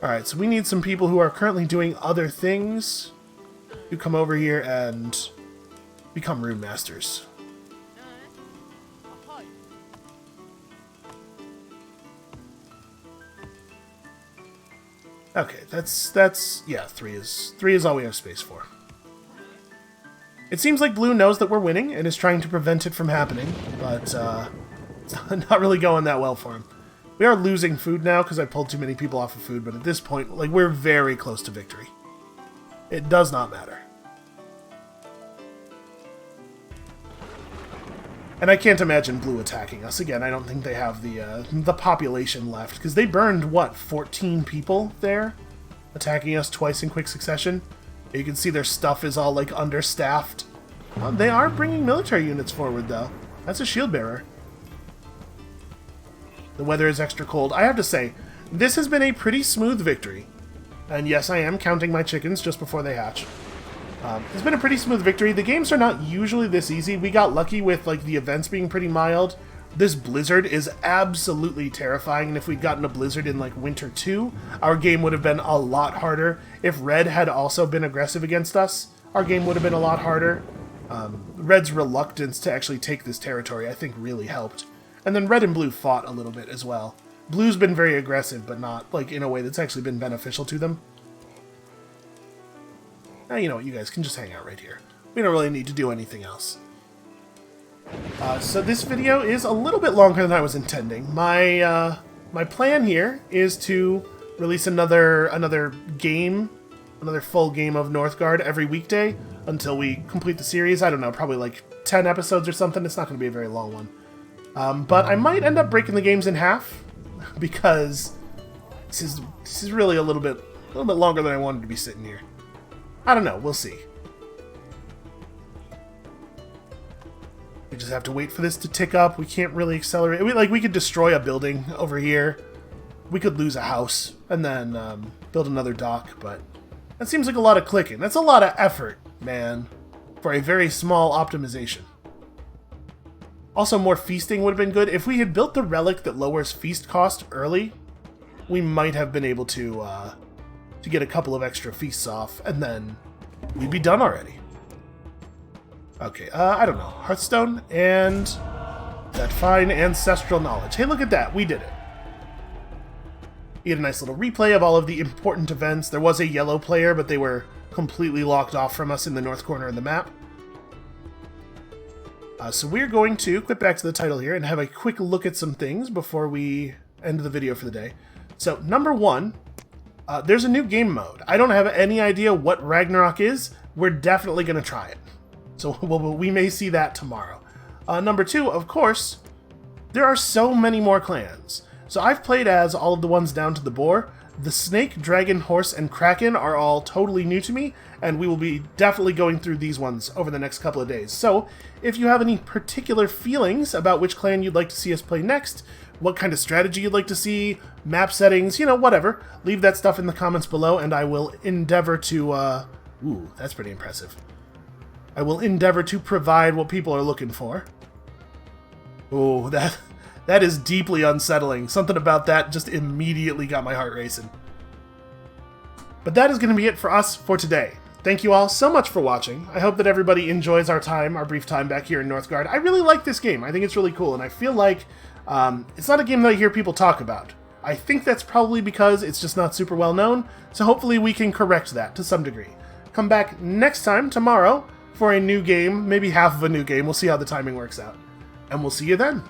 Alright, so we need some people who are currently doing other things to come over here and become Rune Masters. Okay, that's yeah, three is all we have space for. It seems like blue knows that we're winning and is trying to prevent it from happening, but it's not really going that well for him. We are losing food now because I pulled too many people off of food, but at this point, like, we're very close to victory. It does not matter. And I can't imagine blue attacking us again. I don't think they have the population left, because they burned, what, 14 people there? Attacking us twice in quick succession. You can see their stuff is all, like, understaffed. They are bringing military units forward, though. That's a shield bearer. The weather is extra cold. I have to say, this has been a pretty smooth victory. And yes, I am counting my chickens just before they hatch. It's been a pretty smooth victory. The games are not usually this easy. We got lucky with, like, the events being pretty mild. This blizzard is absolutely terrifying, and if we'd gotten a blizzard in, like, Winter 2, our game would have been a lot harder. If Red had also been aggressive against us, our game would have been a lot harder. Red's reluctance to actually take this territory, I think, really helped. And then Red and Blue fought a little bit as well. Blue's been very aggressive, but not, like, in a way that's actually been beneficial to them. Now, you know what, you guys can just hang out right here. We don't really need to do anything else. So this video is a little bit longer than I was intending. My plan here is to release another game, another full game of Northgard every weekday until we complete the series. I don't know, probably like 10 episodes or something. It's not going to be a very long one. But I might end up breaking the games in half because this is really a little bit longer than I wanted to be sitting here. I don't know. We'll see. We just have to wait for this to tick up. We can't really accelerate. We could destroy a building over here. We could lose a house and then build another dock, but that seems like a lot of clicking. That's a lot of effort, man, for a very small optimization. Also, more feasting would have been good. If we had built the relic that lowers feast cost early, we might have been able to get a couple of extra feasts off, and then we'd be done already. Okay, I don't know. Hearthstone and that fine ancestral knowledge. Hey, look at that. We did it. You get a nice little replay of all of the important events. There was a yellow player, but they were completely locked off from us in the north corner of the map. So we're going to quit back to the title here and have a quick look at some things before we end the video for the day. So, number one, there's a new game mode. I don't have any idea what Ragnarok is. We're definitely going to try it. So we may see that tomorrow. Number two, of course, there are so many more clans. So I've played as all of the ones down to the boar. The snake, dragon, horse, and kraken are all totally new to me, and we will be definitely going through these ones over the next couple of days. So if you have any particular feelings about which clan you'd like to see us play next, what kind of strategy you'd like to see, map settings, you know, whatever, leave that stuff in the comments below, and I will endeavor to, ooh, that's pretty impressive. I will endeavor to provide what people are looking for. Ooh, that is deeply unsettling. Something about that just immediately got my heart racing. But that is going to be it for us for today. Thank you all so much for watching. I hope that everybody enjoys our brief time back here in Northgard. I really like this game. I think it's really cool, and I feel like it's not a game that I hear people talk about. I think that's probably because it's just not super well known, so hopefully we can correct that to some degree. Come back next time, tomorrow, for a new game, maybe half of a new game. We'll see how the timing works out. And we'll see you then.